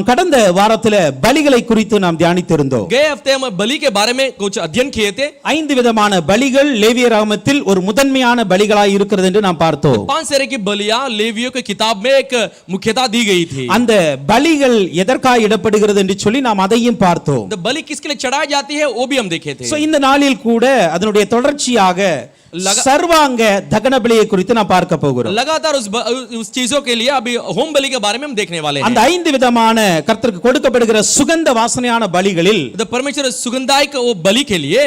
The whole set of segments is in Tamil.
நாம் கடந்த வாரத்திலே பலிகளை குறித்து நாம் தியானித்திருந்தோம். गए हफ्ते हम बलि के बारे में कुछ अध्ययन किए थे. 5 விதமான பலிகள் லேவியராகமத்தில் ஒரு முதன்மையான பலிகளாய் இருக்கிறது என்று நாம் பார்த்தோம். 5 तरह की बलियां लेवियों की किताब में एक मुख्यता दी गई थी. அந்த பலிகள் எதற்காக இடப்படுகிறது என்று சொல்லி நாம் அதையும் பார்த்தோம். तो बलि किसके लिए चढ़ाई जाती है वो भी हम देखे थे. சோ இந்த நாளில் கூட அதனுடைய தொடர்ச்சியாக सर्वांग दहन बलि குறித்து நாம் பார்க்க போகிறோம். लगातार उस चीजों के लिए अभी होम बलि के बारे में हम देखने वाले हैं. அந்த 5 விதமான கர்த்தருக்கு கொடுக்கப்படுகிற சுகந்த வாசனையான பலிகளில் the परमेश्वर सुगंधायक वो बलि के लिए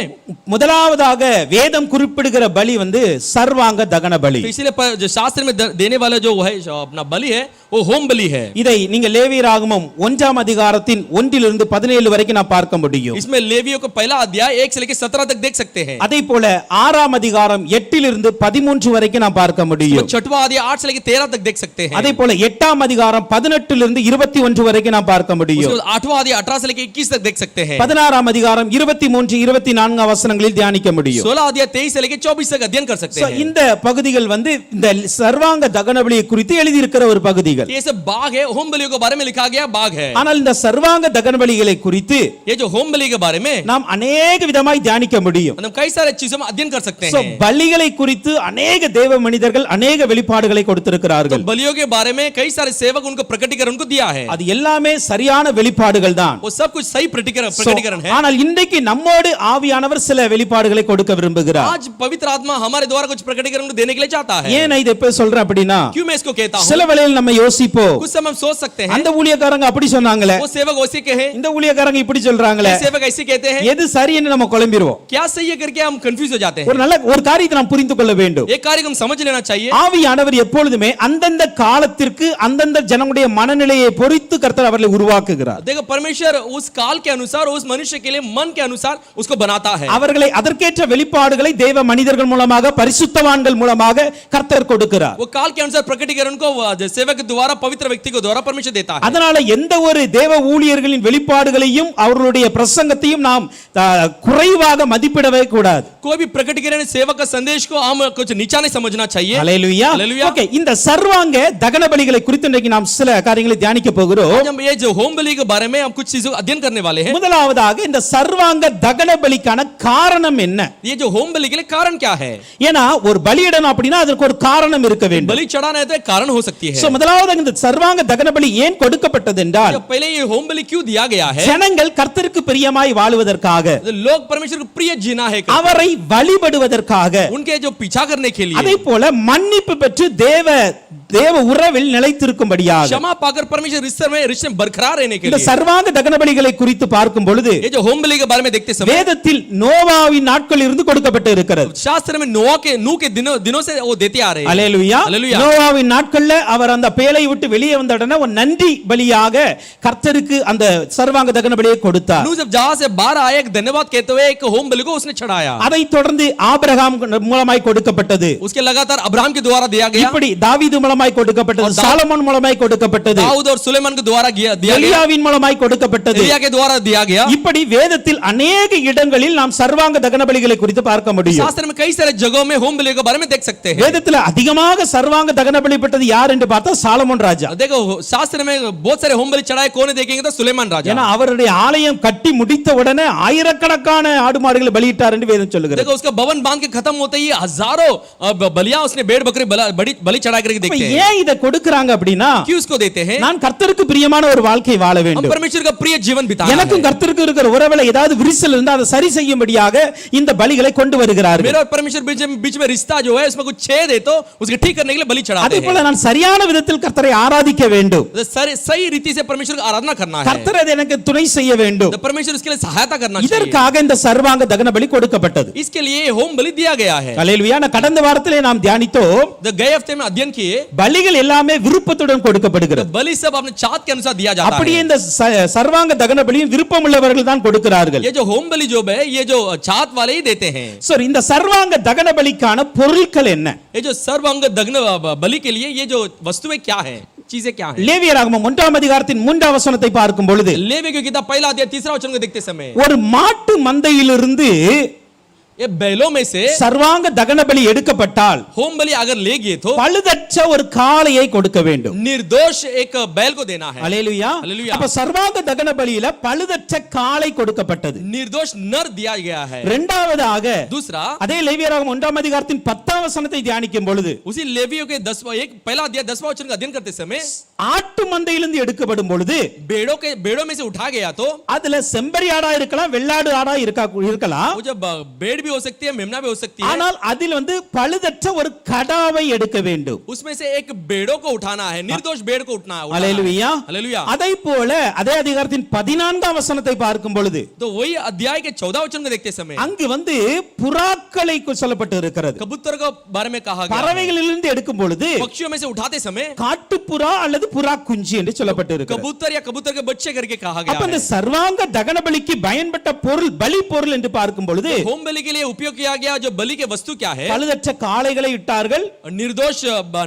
முதலாவதாக வேதம் குறிப்பிடுகிற பலி வந்து சர்வாங்க தகன பலி. इसलिए जो शास्त्र में देने वाला जो है अपना बलि है वो होम बलि है. இதை நீங்க லேவியராகமம் 1ஆம் அதிகாரத்தின் 1 இலிருந்து 17 வரைக்கும் நான் பார்க்க முடியும். इसमें लेवियों का पहला अध्याय 1 से लेकर 17 तक देख सकते हैं. அதேபோல 6ஆம் அதிகாரம் 8 இலிருந்து 13 வரைக்கும் நான் பார்க்க முடியும். छठवां अध्याय 8 से लेकर 13 तक देख सकते हैं. அதேபோல 8ஆம் அதிகாரம் 18 இலிருந்து 21 வரைக்கும் நான் பார்க்க முடியும். 8वां अध्याय 18 से लेकर 21 तक देख सकते हैं. 16ஆம் அதிகாரம் 23 24 வசனங்களில் தியானிக்க முடியும். 16 अध्याय 23 से लेकर 24 तक अध्ययन कर सकते हैं. இந்த பகுதிகள் வந்து இந்த சர்வாங்க தகன பலியை குறித்து எழுதி இருக்கிற ஒரு பகுதிகள். ये सब बाग है, होम बलियों के बारे में लिखा गया बाग है. ஆனால் இந்த சர்வாங்க தகன பலிகளை குறித்து ये जो होम बलि के बारे में நாம் अनेक விதமாய் தியானிக்க முடியும். हम कई सारे चीजों में अध्ययन कर सकते हैं. பலிகளை குறித்து अनेक தேவ மனிதர்கள் अनेक வெளிப்பாடுகளை கொடுத்திருக்கிறார்கள். बलियों के बारे में कई सारे सेवक उनको प्रकटीकरण को दिया है. அது எல்லாமே சரியான வெளிப்பாடுகள் தான். वो सब कुछ सही प्रकटीकरण है. ஆனால் இன்றைக்கு நம்மோடு ஆவியானவர் சில வெளிப்பாடுகளை கொடுக்க விரும்புகிறார். आज पवित्र आत्मा हमारे द्वारा कुछ प्रकटीकरण को देने के लिए चाहता है. ஏன் நான் இதை இப்ப சொல்றேன் அப்படினா क्यों मैं इसको कहता हूं? சில வேளையில் நம்ம யோசிப்போம். कुछ समय हम सोच सकते हैं. அந்த ஊழியக்காரங்க அப்படி சொன்னாங்களே, वो सेवक वैसे कहे, இந்த ஊழியக்காரங்க இப்படி சொல்றாங்களே, सेवक ऐसे कहते हैं. எது சரின்னு நம்ம குழம்பிடுவோம். क्या सही है करके हम कंफ्यूज हो जाते हैं. ஒரு காரியத்தை நாம் புரிந்து கொள்ள வேண்டும். एक कार्य को हम समझ लेना चाहिए. ஆவியானவர் எப்பொழுதுமே அந்தந்த காலத்திற்கு அந்தந்த ஜனங்களுடைய மனநிலையை பொறுத்து கர்த்தர் அவர்களை உருவாக்குகிறார். देखो परमेश्वर उस काल के अनुसार उस मनुष्य के लिए मन के अनुसार उसको बनाता है. அவர்களை அதற்கேற்ற வெளிப்பாடுகளை தேவ மனிதர்கள் மூலமாக பரிசுத்தவான்கள் மூலமாக கர்த்தர் கொடுக்கிறார். वो काल के अनुसार प्रकटीकरण को सेवक के द्वारा पवित्र व्यक्ति को द्वारा परमेश्वर देता है. அதனால எந்த ஒரு தேவ ஊழியர்களின் வெளிப்பாடுகளையும் அவர்களுடைய பிரசங்கத்தையும் நாம் குறைவாக மதிப்பிடவே கூடாது. कोई भी प्रकटीकरण सेवक का संदेश को हम कुछ नीचा नहीं समझना चाहिए. हालेलुया. ओके, இந்த சர்வாங்க தகன பலிகளை குறித்து இன்னைக்கு நாம் சில காரியங்களை தியானிக்க போகிறோம். आज हम ये जो होम बलि के बारे में हम कुछ चीजों अध्ययन करने वाले हैं. முதலாவதாக இந்த சர்வாங்க தகன பலிக்கான காரணம் என்ன? ये जो होम बलि के लिए कारण क्या है? ஏனா ஒரு பலியிடணும் அப்படினா அதற்கு ஒரு காரணம் இருக்க வேண்டும். बलि चढ़ाना है तो कारण हो सकती है. சோ முதலாவதாக இந்த சர்வாங்க தகன பலி ஏன் கொடுக்கப்பட்டது என்றால், पहले ये होम बलि क्यों दिया गया है? ஜனங்கள் கர்த்தருக்கு பிரியமாய் வாழுவதற்காக, लोग परमेश्वर को प्रिय जीना है, அவரை வழிபடுவதற்காக, उनके जो पीछा करने के लिए, அதேபோல மன்னிப்பு பெற்று தேவ உறவில் நிலைத்திருக்கும்படியாக, क्षमा पाकर परमेश्वर रिश्ते में बरकरार रहने के लिए. இந்த சர்வாங்க தகன பலிகளை குறித்து பார்க்கும் பொழுது ये जो होम बलि के बारे में देखते समय வேதத்தில் நோவாவின் நாட்களில் இருந்து கொடுக்கப்பட்டு இருக்கிறது. शास्त्र में नूह के दिनों से वो देते आ रहे हैं. அல்லேலூயா. நோவாவின் நாட்களில் அவர் அந்த பேழை விட்டு வெளியே வந்த உடனே ஒரு நன்றி பலியாக கர்த்தருக்கு அந்த சர்வாங்க தகன பலியை கொடுத்தார். नूह जब जहां से बाहर आया एक धन्यवाद कहते हुए एक होम बलि को उसने चढ़ाया. அதை தொடர்ந்து ஆபிரகாம் மூலமாய் கொடுக்கப்பட்டது. उसके लगातार अब्राहम के द्वारा दिया गया. இப்படி தாவீது மூலமாய் கொடுக்கப்பட்டது, சாலமோன் மூலமாய் கொடுக்கப்பட்டது, दाऊद और सुलेमान के द्वारा दिया गया, எலியாவின் மூலமாய் கொடுக்கப்பட்டது, एलिया के द्वारा दिया गया. இப்படி வேதத்தில் अनेक இடங்களில் நாம் சர்வாங்க தகன பலிகளை குறித்து பார்க்க முடியும். शास्त्र में कई सारे जगहों में होम बलि के बारे में देख सकते हैं. வேதத்தில் அதிகமாக சர்வாங்க தகன பலி பெற்றது யார் என்று பார்த்தா சாலமோன் ராஜா. देखो शास्त्र में बहुत सारे होम बलि चढ़ाए कौन देखेंगे तो सुलेमान राजा. ஏனா அவருடைய ஆலயம் கட்டி முடித்த உடனே ஆயிரக்கணக்கான ஆடு மாடுகளை பலியிட்டார் என்று வேதம் சொல்லுகிறது. देखो उसका भवन बांध के खत्म होते ही हजारों बलियां उसने भेड़ बकरी बलि चढ़ा करके देखते हैं. ஏன் இத கொடுக்கறாங்க அப்படினா, क्यों उसको देते हैं? நான் கர்த்தருக்கு பிரியமான ஒரு வாழ்க்கை வாழ வேண்டும், हम परमेश्वर का प्रिय जीवन बिताना है. எனக்கும் கர்த்தருக்கு இருக்கிற உறவுல ஏதாவது விரிசல் இருந்தா அதை சரி செய்யும்படியாக இந்த பலிகளை கொண்டு வருகிறார்கள். मेरा और परमेश्वर बीच में रिश्ता जो है उसमें कुछ छेद है तो उसके ठीक करने के लिए बलि चढ़ाते हैं. அதே போல நான் சரியான விதத்தில் கர்த்தரை ஆராதிக்க வேண்டும், सही रीति से परमेश्वर की आराधना करना है. கர்த்தர் எனக்கு துணை செய்ய வேண்டும், परमेश्वर उसके लिए सहायता करना चाहिए. இதற்காக இந்த சர்வாங்க தகன பலி கொடுக்கப்பட்டது. इसके लिए होम बलि दिया गया है. ஹல்லேலூயா. கடந்த வாரத்திலே நாம் தியானித்தோம், गए हफ्ते में अध्ययन किए பலிகள் எல்லாமே விருப்பத்துடன் கொடுக்கப்படுகிறது. बलि सब अपने चाहत के अनुसार दिया जाता है. அப்படியே இந்த சர்வாங்க தகன பலியும் விருப்பம் உள்ளவர்கள் தான் கொடுக்கிறார்கள். ये जो होम बलि जो है ये जो चाहत वाले ही देते हैं. சரி, இந்த சர்வாங்க தகன பலிக்கான பொருட்கள் என்ன? ये जो सर्वांग दग्न बलि के लिए ये जो वस्तुएं क्या है, चीजें क्या है? லேவியராகமம் 1ஆம் அதிகாரத்தின் 3ஆம் வசனத்தை பார்க்கும் பொழுது, लेवी की किताब पहला अध्याय 3रा वचन को देखते समय ஒரு மாட்டு மந்தையிலிருந்து ये बैलों में से சர்வாங்க தகன பலி எடுக்கப்பட்டால் होम बलि अगर ले गए तो பழுதற்ற ஒரு காளையை கொடுக்க வேண்டும். निर्दोष एक बैल को देना है. அல்லேலூயா. அல்லேலூயா. அப்ப சர்வாங்க தகன பலியில பழுதற்ற காளை கொடுக்கப்பட்டது. निर्दोष नर दिया गया है. இரண்டாவதாக दूसरा அதே லேவியராகமம் 1ஆம் அதிகாரத்தின் 10ஆம் வசனத்தை தியானிக்கும் பொழுது उसी लेवियों के 10वां एक पहला अध्याय 10वां वचन का अध्ययन करते समय ஆட்டு மந்தையிலிருந்து எடுக்கப்படும் பொழுது भेड़ों में से उठा गया तो அதுல செம்பரி ஆடா இருக்கலாம், வெள்ளாடு ஆடா இருக்கலாம். वो जब भेड़ भी हो सकती है, मेमना भी हो सकती है. ஆனால் அதில் பழுதற்ற ஒரு கடாவை எடுக்க வேண்டும். उसमें से एक भेड़ों को उठाना है, निर्दोष भेड़ को उठाना है. அல்லேலூயா. हालेलुया. அதை போல அதே அதிகாரத்தின் 14ஆம் வசனத்தை பார்க்கும் பொழுது तो वही अध्याय के 14 वचन को देखते समय அங்கு புறாக்களை சொல்லப்பட்டு இருக்கிறது. कबूतर के बारे में कहा गया. பறவைகளிலிருந்து எடுக்கும் பொழுது पक्षियों में से उठाते समय காட்டுப்புறா அல்லது புறா குஞ்சு என்று சொல்லப்பட்டு இருக்கிறது. कबूतर या कबूतर के बच्चे करके कहा गया அப்ப இந்த है. சர்வாங்க தகன பலிக்கு பயன்பட்ட பொருள் பலி பொருள் என்று பார்க்கும் பொழுது होम बलि के लिए उपयोग किया गया जो बलि के वस्तु क्या है? பழுதற்ற காளைகளை இட்டார்கள், निर्दोष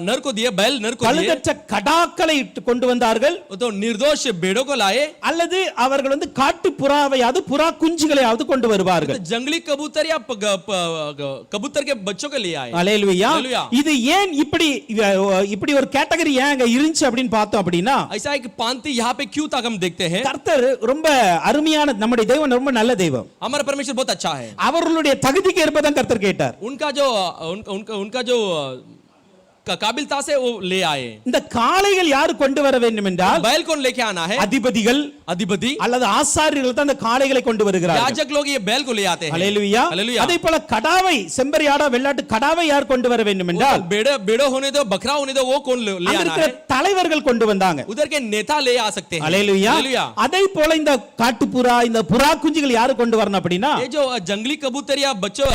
नर को दिए, बैल नर को दिए, பழுதற்ற கடாக்களை கொண்டு வந்தார்கள், तो निर्दोष भेड़ों को लाए, அல்லது அவர்கள் காட்டு புறாவையாவது புறா குஞ்சுகளையாவது கொண்டு வருவார்கள். तो जंगली कबूतर या कबूतर के बच्चों को ले आए. அல்லேலூயா. அல்லேலூயா. இது ஏன் இப்படி ஒரு கேட்டகரி ஏன் அங்க இருந்துச்சு அப்படின்னு பார்த்தோம் அப்படின்னா ऐसा एक पांति यहाँ पे क्यों तक हम देखते हैं? கர்த்தர் ரொம்ப அருமையான, நம்முடைய தெய்வம் ரொம்ப நல்ல தெய்வம். हमारा परमेश्वर बहुत अच्छा है. அவர்களுடைய தகுதிக்கு ஏற்பதான் கர்த்தர் கேட்டார். उनका जो काबिलता से वो ले आए. இந்த காளைகள் யாரு கொண்டு வர வேண்டும் என்றால் बैल कौन लेके आना है? அதிபதிகள் अधिपति அல்லது ஆசாரியர்கள் தான் அந்த காளைகளை கொண்டு வருகிறார்கள். याजक लोग ये बैल को ले आते हैं. அல்லேலூயா. हालेलुया. அதே போல கடாவை, செம்பரி ஆடா வெள்ளாட்டு கடாவை யார் கொண்டு வர வேண்டும் என்றால் बेड़ो होने दो, बकरा होने दो, वो कौन ले அங்க आना இருக்கிற है? தலைவர்கள் கொண்டு வந்தாங்க. उधर के नेता ले आ सकते हैं. அல்லேலூயா. हालेलुया. அதே போல இந்த காட்டுப்புறா, இந்த புறா குஞ்சுகள் யாரு கொண்டு வரணும் அப்படின்னா ये जो जंगली कबूतर या बच्चों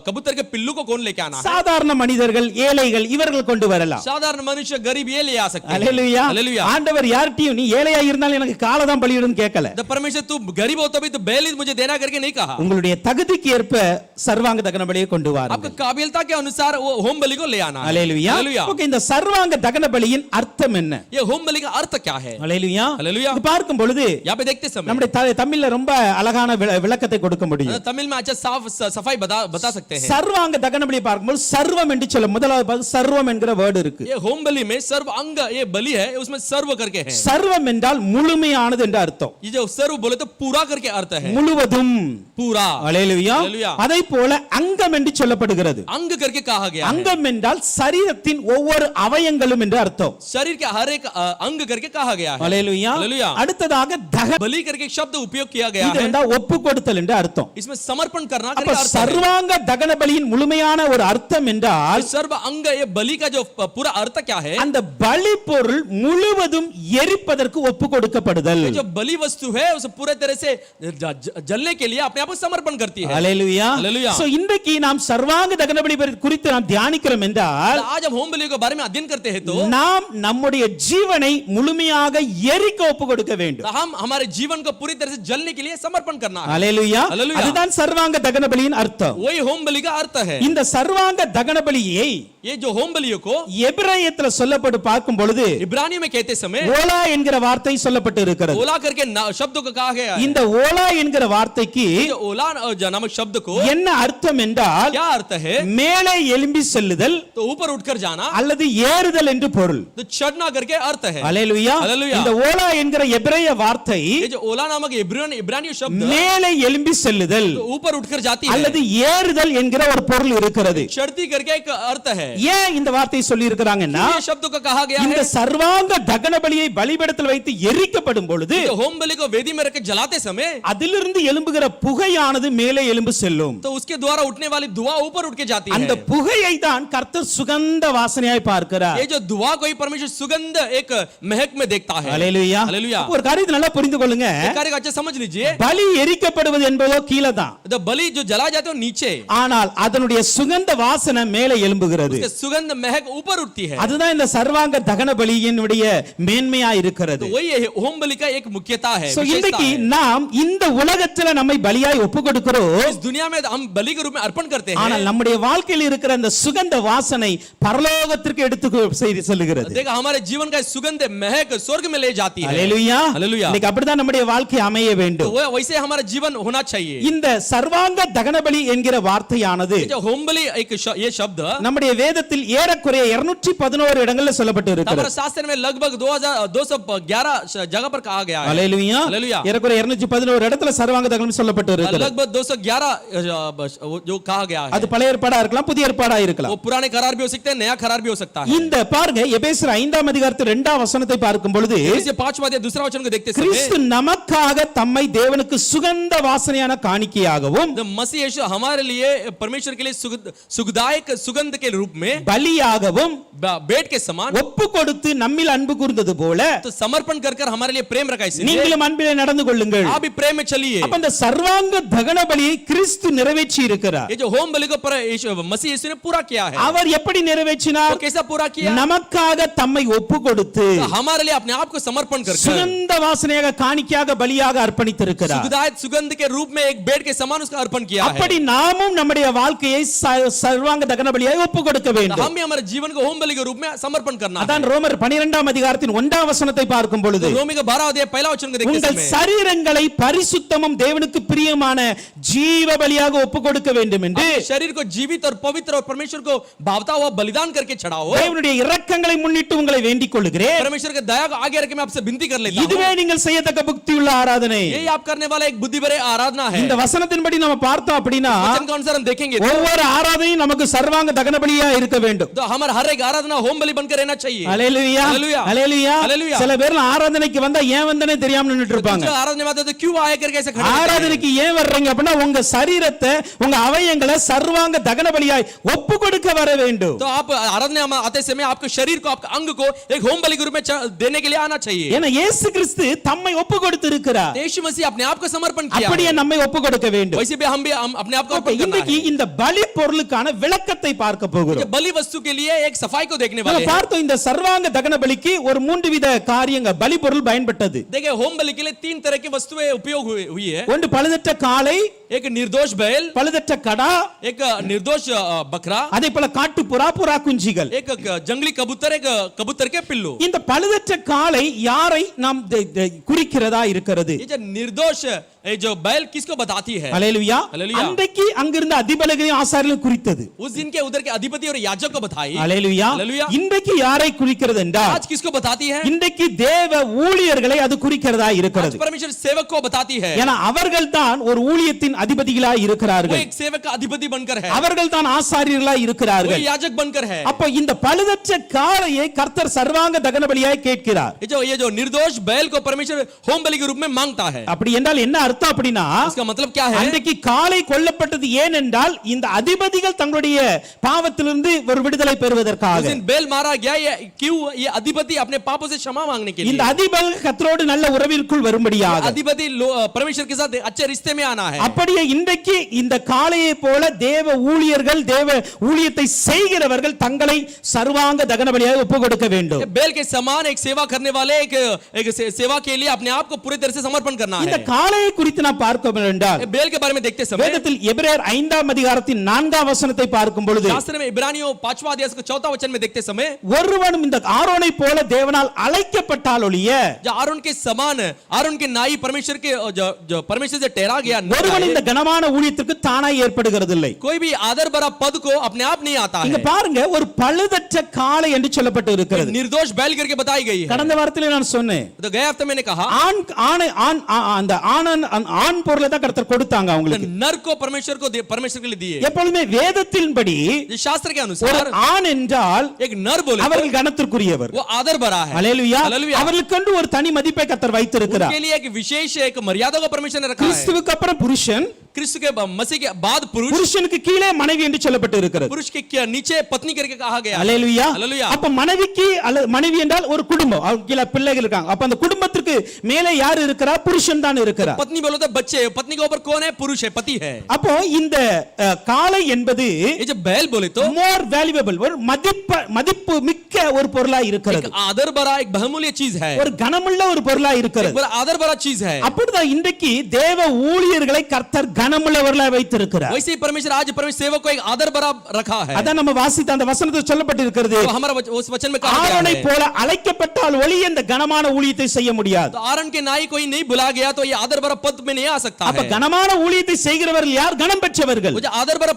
कबूतर के पिल्लू को कौन लेके आना है? சாதாரண மனிதர்கள், ஏழைகள் இவர்கள் கொண்டு வரலாம். साधारण मनुष्य गरीब ये ले आ सकते हैं. அல்லேலூயா. हालेलुया. ஆண்டவர் யார்ட்டியும் நீ ஏழையா இருந்தாலும் எனக்கு காலை தான் பலியிடுன்னு கேட்கல. तो परमेश्वर तू गरीब हो तभी तो बैल ही मुझे देना करके नहीं कहा. உங்களுடைய தகுதிக்கு ஏற்ப சர்வாங்க தகன பலியை கொண்டு வாருங்கள். आपका काबिलता के अनुसार वो होम बलि को ले आना है. அல்லேலூயா. हालेलुया. ஓகே, இந்த சர்வாங்க தகன பலியின் அர்த்தம் என்ன? ये होम बलि का अर्थ क्या है? அல்லேலூயா. हालेलुया. இது பார்க்கும் பொழுது यहाँ पे देखते समय நம்முடைய தமிழ்ல ரொம்ப அழகான விளக்கத்தை கொடுக்க முடியும். तमिल में अच्छा साफ सफाई बता सकते हैं. சர்வாங்க தகன பலியை பார்க்கும்போது சர்வம் என்று சொல்ல முதலாவது சர்வம் என்கிற வேர்டு இருக்கு. ये होम बलि में सर्व अंग ये बलि है, उसमें सर्व करके है. சர்வம் என்றால் முழுமையானது என்று அர்த்தம். ये जो सर्व बोले तो पूरा करके अर्थ है. முழுவதும். पूरा. அல்லேலூயா. हालेलुया. அதே போல அங்கம் என்று சொல்லப்படுகிறது. अंग करके कहा गया है. அங்கம் என்றால் சரீரத்தின் ஒவ்வொரு அவயங்களும் என்று அர்த்தம். शरीर के हर एक अंग करके कहा गया है. அல்லேலூயா. हालेलुया. அடுத்ததாக बलि करके एक शब्द उपयोग किया गया இது है. என்றால் ஒப்பு கொடுத்தல் என்று அர்த்தம். इसमें समर्पण करना அப்ப करके अर्थ है. சர்வாங்க தகன பலியின் முழுமையான ஒரு அர்த்தம் என்றால் सर्व अंग ये बलि का जो पूरा अर्थ क्या है? அந்த பலி பொருள் முழுவதும் எரிப்பதற்கு ஒப்பு கொடுக்கப்படுதல். जो बलि वस्तु है उसे पूरे तरह से जलने के लिए अपने आप को समर्पण करती है. அல்லேலூயா. हालेलुया. சோ இன்றைக்கு நாம் சர்வாங்க தகன பலி குறித்து நாம் தியானிக்கிறோம் என்றால் आज हम होम बलि के बारे में अध्ययन करते हैं तो நாம் நம்முடைய ஜீவனை முழுமையாக எரிக்க ஒப்பு கொடுக்க வேண்டும். हम हमारे जीवन को पूरी तरह से जलने के लिए समर्पण करना है. அல்லேலூயா. हालेलुया. அதுதான் சர்வாங்க தகன பலியின் அர்த்தம். वही होम बलि का अर्थ है. இந்த சர்வாங்க தகன பலியை ये जो होम बलियों को எபிரேயத்துல சொல்லப்பட்டு பார்க்கும் பொழுது इब्रानी में कहते समय ஓலா என்கிற வார்த்தை சொல்லப்பட்டு இருக்கிறது. ओला करके शब्दों को कहा गया है. இந்த ஓலா என்கிற வார்த்தைக்கு जो ओला नामक शब्द को என்ன அர்த்தம் என்றால் क्या अर्थ है? மேலே எழும்பி செல்லுதல் तो ऊपर उठकर जाना, அல்லது ஏறுதல் என்று பொருள். तो चढ़ना करके अर्थ है. அல்லேலூயா. हालेलुया. இந்த ஓலா என்கிற எபிரேய வார்த்தை ये जो ओला नामक इब्रानी शब्द மேலே எழும்பி செல்லுதல் तो ऊपर उठकर जाती है, அல்லது ஏறுதல் என்கிற ஒரு பொருள் இருக்கிறது. चढ़ती करके एक अर्थ है. ஏன் இந்த வார்த்தையை சொல்லி இருக்கிறாங்கன்னா ये शब्द को कहा गया இந்த है. சர்வாங்க தகன பலியை பலிபீடத்தில் வைத்து எரிக்கப்படும் பொழுது तो होम बलि को वेदी में रखकर जलाते समय அதிலிருந்து எழும்புகிற புகையானது மேலே எழும்பு செல்லும். तो उसके द्वारा उठने वाली धुआं ऊपर उठ के जाती அந்த है. புகையை தான் கர்த்தர் சுகந்த வாசனையாய் பார்க்கிறார். ये जो धुआं को ही परमेश्वर सुगंध एक महक में देखता है. அல்லேலூயா. हालेलुया. ஒரு காரியத்தை நல்லா புரிந்து கொள்ளுங்க. एक कार्य को अच्छा समझ लीजिए. பலி எரிக்கப்படுவது என்பதோ கீழே தான். तो बलि जो जला जाते हो नीचे, ஆனால் அதனுடைய சுகந்த வாசனை மேலே எழும்புகிறது. उसके सुगंध महक ऊपर उठती है। அதுதான் இந்த சர்வாங்க தகன பலியினுடைய மேன்மையா இருக்கிறது. तो वही होम बलि का एक मुख्यता है, சோ विशेषता இன்னைக்கு है। நாம் இந்த உலகத்துல நம்மை பலியாய் ஒப்பு கொடுக்கிறோம். इस दुनिया में हम बलि के रूप में अर्पण करते हैं, ஆனால் நம்முடைய வாழ்க்கையில் இருக்கிற அந்த சுகந்த வாசனை பரலோகத்திற்கு எடுத்து செல்கிறது. देखा हमारे जीवन का सुगंध महक स्वर्ग में ले जाती है। ஹalleluya. हालेलुया। இன்னைக்கு அப்படிதான் நம்முடைய வாழ்க்கை அமைய तो வேண்டும். वैसे हमारा जीवन होना चाहिए। இந்த சர்வாங்க தகன பலி என்கிற வார்த்தையானது जो होम बलि एक ये शब्द நம்முடைய வேதத்தில் ஏறக்குறைய 211 இடங்களில் சொல்லப்பட்டு இருக்கிறது. हमारे शास्त्र में लगभग 2211 जगह पर कहा गया है। ஹalleluya. हालेलुया। ஏறக்குறைய 211 இடத்துல சர்வாங்க தகனம் சொல்லப்பட்டு இருக்கிறது. लगभग 211 जो कहा गया है, அது பழைய ஏற்பாடா இருக்கலாம், புதிய ஏற்பாடா இருக்கலாம். वो पुराने करार भी हो सकते हैं, नया करार भी हो सकता है। இந்த பாருங்க எபேசியர் 5ஆம் அதிகாரத்தில் 2ஆம் வசனத்தை பார்க்கும் பொழுது इसे 5वां अध्याय दूसरा वचन को देखते கிறிஸ்து समय நமக்காக தம்மை தேவனுக்கு சுகந்த வாசனையான காணிக்கையாகவும் मसीह यीशु हमारे लिए परमेश्वर के लिए सुखदायक सुगंध के रूप में பலியாகவும் बेट के समान ஒப்பு கொடுத்து நம்மில் அன்பு கூர்ந்தது போல तो समर्पण कर हमारे लिए प्रेम रखा, इसलिए நீங்களும் அன்பிலே நடந்து கொள்ளுங்கள். आप भी प्रेम में चलिए। அப்ப இந்த சர்வாங்க தகன பலியை கிறிஸ்து நிறைவேற்றி இருக்கிறார். ये जो होम बलि को मसीह यीशु ने पूरा किया है, அவர் எப்படி நிறைவேற்றினார்? तो कैसा पूरा किया? நமக்காக தம்மை ஒப்பு கொடுத்து तो हमारे लिए अपने आप को समर्पण कर சுகந்த வாசனையாக காணிக்கையாக பலியாக அர்ப்பணித்திருக்கிறார். सुगंधित सुगंध के रूप में एक बेट के समान उसका अर्पण किया है। அப்படி நாமும் நம்முடைய வாழ்க்கையை சர்வாங்க தகன பலியாய் ஒப்பு கொடுக்க तो வேண்டும். हम भी हमारे जीवन को होम बलि के रूप में समर्पण करना है। அதான் ரோமர் 12ஆம் அதிகாரத்தின் 1ஆம் வசனத்தை பார்க்கும் பொழுது तो रोमी का 12वां अध्याय पहला वचन को देखते உங்கள் समय சரீரங்களை பரிசுத்தமும் தேவனுக்கு பிரியமான ஜீவ பலியாக ஒப்பு கொடுக்க வேண்டும் என்று अपने शरीर को जीवित और पवित्र और परमेश्वर को भावता हुआ बलिदान करके चढ़ाओ। தேவனுடைய இரக்கங்களை முன்னிட்டு உங்களை வேண்டிக் கொள்கிறேன். परमेश्वर के दया को आगे रख के मैं आपसे विनती कर लेता हूं, இதுவே நீங்கள் செய்யத்தக்க புத்தியுள்ள ஆராதனை. यही आप करने वाला एक बुद्धि भरे आराधना है। இந்த வசனத்தின்படி நம்ம பார்த்தோம் அப்படினா वचन के अनुसार हम देखेंगे ஒவ்வொரு ஆராதனையும் நமக்கு சர்வாங்க தகன பலியா இருக்க வேண்டும். तो हमारा हर एक आराधना होम बलि बनकर रहना चाहिए। ஹalleluya हालेलुया। ஹalleluya. हालेलुया। சில பேர் ஆராதனைக்கு வந்தா ஏன் வந்தனே தெரியாம நின்னுட்டு இருப்பாங்க. जो आराधना में आते तो क्यों आए करके ऐसे खड़े रहते हैं? ஆராதனைக்கு ஏன் வர்றீங்க அப்படினா உங்க சரீரத்தை உங்க அவயங்களை சர்வாங்க தகன பலியாய் ஒப்பு கொடுக்க வர வேண்டும். तो आप आराधना में आते समय आपके शरीर को आपके अंग को एक होम बलि के रूप में देने के लिए आना चाहिए। ஏன்னா இயேசு கிறிஸ்து தம்மை ஒப்பு கொடுத்திருக்கிறார். यीशु मसीह अपने आप को समर्पण किया அப்படியே है, நம்மை ஒப்பு கொடுக்க வேண்டும். वैसे भी हम अपने आप को அப்ப अर्पण करना இன்னைக்கு है। இந்த பலி பொருளுக்கான விளக்கத்தை பார்க்க ये போகிறோம். बलि वस्तु के लिए एक सफाई को देखने நம்ம वाले हैं। பார்த்தோம் இந்த சர்வாங்க தகன பலிக்கு ஒரு 3 வித காரியங்கள் பலி பொருள் பயன்பட்டது. देखिए होम बलि के लिए 3 तरह की वस्तुएं उपयोग हुई है। ஒன்று பழுதற்ற காளை, एक निर्दोष बैल, பழுதற்ற கடா, एक निर्दोष बकरा, அதே போல காட்டு புறா குஞ்சிகள். एक जंगली कबूतर, एक कबूतर के पिल्लू। இந்த பழுதற்ற காளை யாரை நாம் குறிக்கிறதா இருக்கிறது? ये जो निर्दोष ये जो बैल किसको बताती है? ஹalleluya. हालेलुया। அன்றைக்கு அங்கிருந்த அதிபதிகளையும் ஆசாரியர்களையும் குறித்தது. उस दिन के उधर के अधिपति और याजक को बताई। ஹalleluya. हालेलुया। இன்றைக்கு யாரை குறிக்கிறது என்றால் आज किसको बताती है? இன்றைக்கு தேவ ஊழியர்களை அது குறிக்கிறதா आज இருக்கிறது. परमेश्वर सेवक को बताती है। ஏன்னா அவர்கள் தான் ஒரு ஊழியத்தின் அதிபதிகளாய் वो இருக்கிறார்கள். एक सेवक का अधिपति बनकर है, அவர்கள் தான் ஆசாரியர்களாய் वो இருக்கிறார்கள். याजक बनकर है। அப்ப இந்த பழுதற்ற காளையை கர்த்தர் சர்வாங்க தகன பலியாய் கேட்கிறார். ये जो निर्दोष बैल को परमेश्वर होम बलि के रूप में मांगता है। அப்படி என்றால் என்ன அர்த்தம் அப்படின்னா इसका मतलब क्या है? அன்றைக்கு காளை கொல்லப்பட்டது ஏன் என்றால் இந்த அதிபதிகள் தங்களுடைய பாவத்திலிருந்து ஒரு விடுதலை उस பெறுவதற்காக. दिन बैल मारा गया, ये क्यों? ये अधिपति अपने पापों से क्षमा मांगने के இந்த लिए। அதிபதிகள் கர்த்தரோடு நல்ல உறவிற்குள் வரும்படியாக. अधिपति परमेश्वर के साथ अच्छे रिश्ते में आना है। அப்படியே இன்றைக்கு இந்த காளையை போல தேவ ஊழியர்கள் தேவ ஊழியத்தை செய்கிறவர்கள் தங்களை சர்வாங்க தகன பலியாக ஒப்பு கொடுக்க வேண்டும். बैल के समान एक सेवा करने वाले एक सेवा के लिए अपने आप को पूरी तरह से समर्पण करना இந்த है। காளையை குறித்து நாம் பார்க்க என்றால் बैल के बारे में देखते समय வேதத்தில் எபிரேயர் 5ஆம் அதிகாரத்தின் 4ஆம் வசனத்தை பார்க்கும் பொழுது शास्त्र में इब्रानियों 5वां अध्याय के 4वां वचन में देखते समय ஒருவனும் இந்த ஆரோனை போல தேவனால் அழைக்கப்பட்டால் ஒழிய जो आरोन के समान, आरोन के नाई परमेश्वर के जो परमेश्वर से ठहरा गया, ஒருவன் இந்த கனமான ஊழியத்திற்கு தானாய் ஏற்படுகிறது இல்லை. कोई भी आदर भरा पद को अपने आप नहीं आता இங்க है। பாருங்க ஒரு பழுதற்ற காளை என்று சொல்லப்பட்டு இருக்கிறது. निर्दोष बैल करके बताई गई है। கடந்த வாரத்திலே நான் சொன்னேன் तो गए हफ्ते मैंने कहा அந்த ஆண் பொருளை தான் கர்த்தர் கொடுத்தாங்க அவங்களுக்கு. नर को परमेश्वर के लिए दिए। எப்பொழுதுமே வேதத்தின்படி शास्त्र के ஒரு अनुसार ஆண் என்றால் एक नर बोले அவர்கள் கனத்திற்குரியவர். वो आदर भरा है। ஹalleluya. हालेलुया। அவர்களுக்கு ஒரு தனி மதிப்பை கர்த்தர் வைத்திருக்கிறார். उनके लिए एक विशेष एक मर्यादा को परमेश्वर ने रखा है। கிறிஸ்துவுக்கு அப்புறம் புருஷன், क्रिस्त के मसीह के बाद पुरुष புருஷனுக்கு கீழே மனைவி என்று சொல்லப்பட்டு இருக்கிறது. पुरुष के नीचे पत्नी करके कहा गया है। அல்லேலூயா. हालेलुया। அப்ப மனைவிக்கு மனைவி என்றால் ஒரு குடும்பம், அவங்க கீழே பிள்ளைகள் இருக்காங்க. அப்ப அந்த குடும்பத்திற்கு மேலே யார் இருக்கிறா? புருஷன் தான் இருக்கிறார். पत्नी बोलो तो बच्चे, पत्नी के ऊपर कौन है? पुरुष है, पति है। அப்போ இந்த காளை என்பது ये जो बैल बोले तो more valuable, ஒரு மதிப்பு மிக்க ஒரு பொருளா இருக்கிறது. एक आदर भरा, एक बहुमूल्य चीज है, ஒரு கனமுள்ள ஒரு பொருளா இருக்கிறது. एक आदर भरा चीज है। அப்படிதான் இன்றைக்கு தேவ ஊழியர்களை கர்த்தர் கனமுள்ளவர்களா வைத்திருக்கிறார். वैसे ही परमेश्वर आज परमेश्वर सेवक को एक आदर भरा रखा है। அதான் நம்ம வாசித்த அந்த வசனத்தில் சொல்லப்பட்டிருக்கிறது. तो हमारा उस वचन में कहा गया ஆரோனை है, போல அழைக்கப்பட்டால் ஒழிய இந்த கனமான ஊழியத்தை செய்ய முடியாது. तो आरन के नाई कोई नहीं बुला गया तो ये आदर भरा पद में नहीं आ सकता அப்ப है। கனமான ஊழியத்தை செய்கிறவர்கள் யார்? கனம் பெற்றவர்கள். वो जो आदर भरा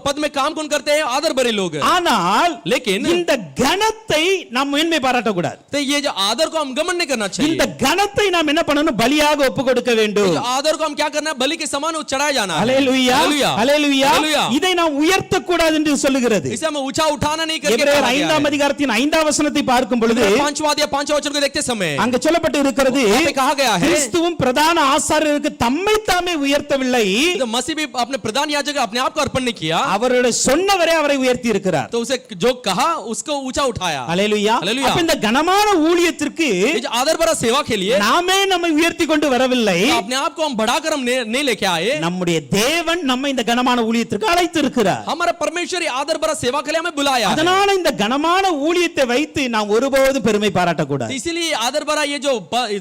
पद में काम कौन करते हैं? आदर भरे लोग। ஆனால் लेकिन இந்த கனத்தை நாம் மேன்மை பாராட்டக்கூடாது. तो ये जो आदर को हम गमन नहीं करना चाहिए। இந்த கனத்தை நாம் என்ன பண்ணணும்? பலியாக ஒப்பு கொடுக்க வேண்டும். जो आदर को हम क्या करना है? बलि के समान चढ़ाया जाना है। ஹல்லேலூயா, ஹல்லேலூயா. இதை நாம் உயர்த்த கூடாது என்று சொல்லுகிறது. इसे हम ऊंचा उठाना नहीं करके எபிரேயர் 5ஆம் அதிகாரத்தின் 5ஆம் வசனத்தை பார்க்கும் பொழுது 5वां अध्याय 5वां वचन को देखते समय அங்க சொல்லப்பட்டு இருக்கிறது, कहा गया है, கிறிஸ்துவும் பிரதான ஆசாரியருக்கு தம்மை தாமே உயர்த்தவில்லை, तो मसीह भी अपने प्रधान याजक अपने आप को अर्पण नहीं किया, அவருடைய சொன்னவரே அவரை உயர்த்தி இருக்கிறார். तो उसे जो कहा उसको ऊंचा उठाया। ஹல்லேலூயா. ஹல்லேலூயா. அப்ப இந்த கனமான ஊழியத்திற்கு ये जो आदर भरा सेवा के लिए நாமே நம்மை உயர்த்தி கொண்டு வரவில்லை, तो अपने आप को हम बढ़ाकर हम नहीं लेके आए। நம்முடைய தேவன் நம்மை இந்த கனமான ஊழியத்திற்கு அழைத்து இருக்கிறார். हमारा परमेश्वर आदर भरा सेवा के लिए हमें बुलाया है। அதனால இந்த கனமான ஊழியத்தை வைத்து நாம் ஒருபோதும் பெருமை பாராட்டக்கூடாது. तो इसीलिए आदर भरा ये जो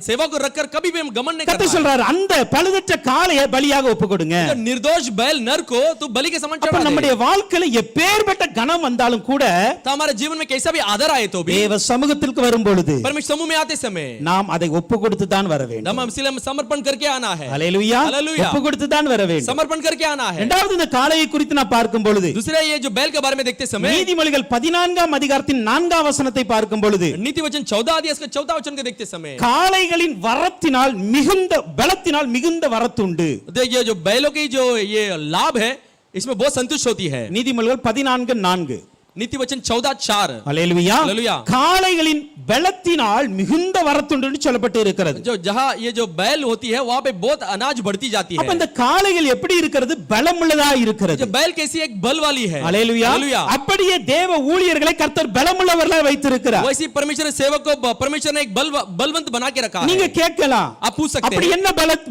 सेवा को रखकर कभी भी हम गमन नहीं கர்த்தர் करना है। சொல்றார், அந்த பழுதற்ற காளையை பலியாக ஒப்பு கொடுங்க. तो निर्दोष बैल नर को तो बलि के समान அப்ப चढ़ा दे। நம்முடைய வாழ்க்கையில எப்பேற்பட்ட கனம் வந்தாலும் கூட तो हमारे जीवन में कैसा भी आदर आए तो भी தேவ சமூகத்திற்கு வரும் பொழுது परमेश्वर समूह में आते समय நாம் அதை ஒப்பு கொடுத்து தான் வர வேண்டும். हम इसलिए समर्पण करके आना है। ஹல்லேலூயா. ஹல்லேலூயா. ஒப்பு கொடுத்து தான் வர வேண்டும். समर्पण करके आना है। இரண்டாவது இந்த காளையை குறித்து நான் பார்க்கும் பொழுது दूसरे ये जो बैल के बारे में देखते समय நீதிமொழிகள் 14ஆம் அதிகாரத்தின் 4ஆம் வசனத்தை பார்க்கும் பொழுது नीति वचन 14 अध्याय इसका 14 वचन को देखते समय காளைகளின் வரத்தினால் மிகுந்த பலத்தினால் மிகுந்த வரத்துண்டு. तो ये जो बैलों की जो ये लाभ है इसमें बहुत संतुष्ट होती है। நீதிமொழிகள் 14:4. नीति वचन 14:4 ஹல்லேலூயா. ஹல்லேலூயா. காளைகளின் பலத்தினால் மிகுந்த வரத்துண்டு என்று சொல்லப்பட்டு இருக்கிறது. जो जहां ये जो बैल होती है वहां पे बहुत अनाज बढ़ती जाती அப்ப है। இந்த காளைகள் எப்படி இருக்கிறது? பலமுள்ளதா இருக்கிறது. जो बैल कैसी एक बल वाली है। ஹல்லேலூயா. हालेलुया। அப்படியே தேவ ஊழியர்களை கர்த்தர் பலமுள்ளவர்களாக வைத்திருக்கிறார். वैसे परमेश्वर सेवक को परमेश्वर ने एक बलवंत बना के रखा நீங்க है। கேட்கலாம், आप पूछ सकते அப்படி हैं என்ன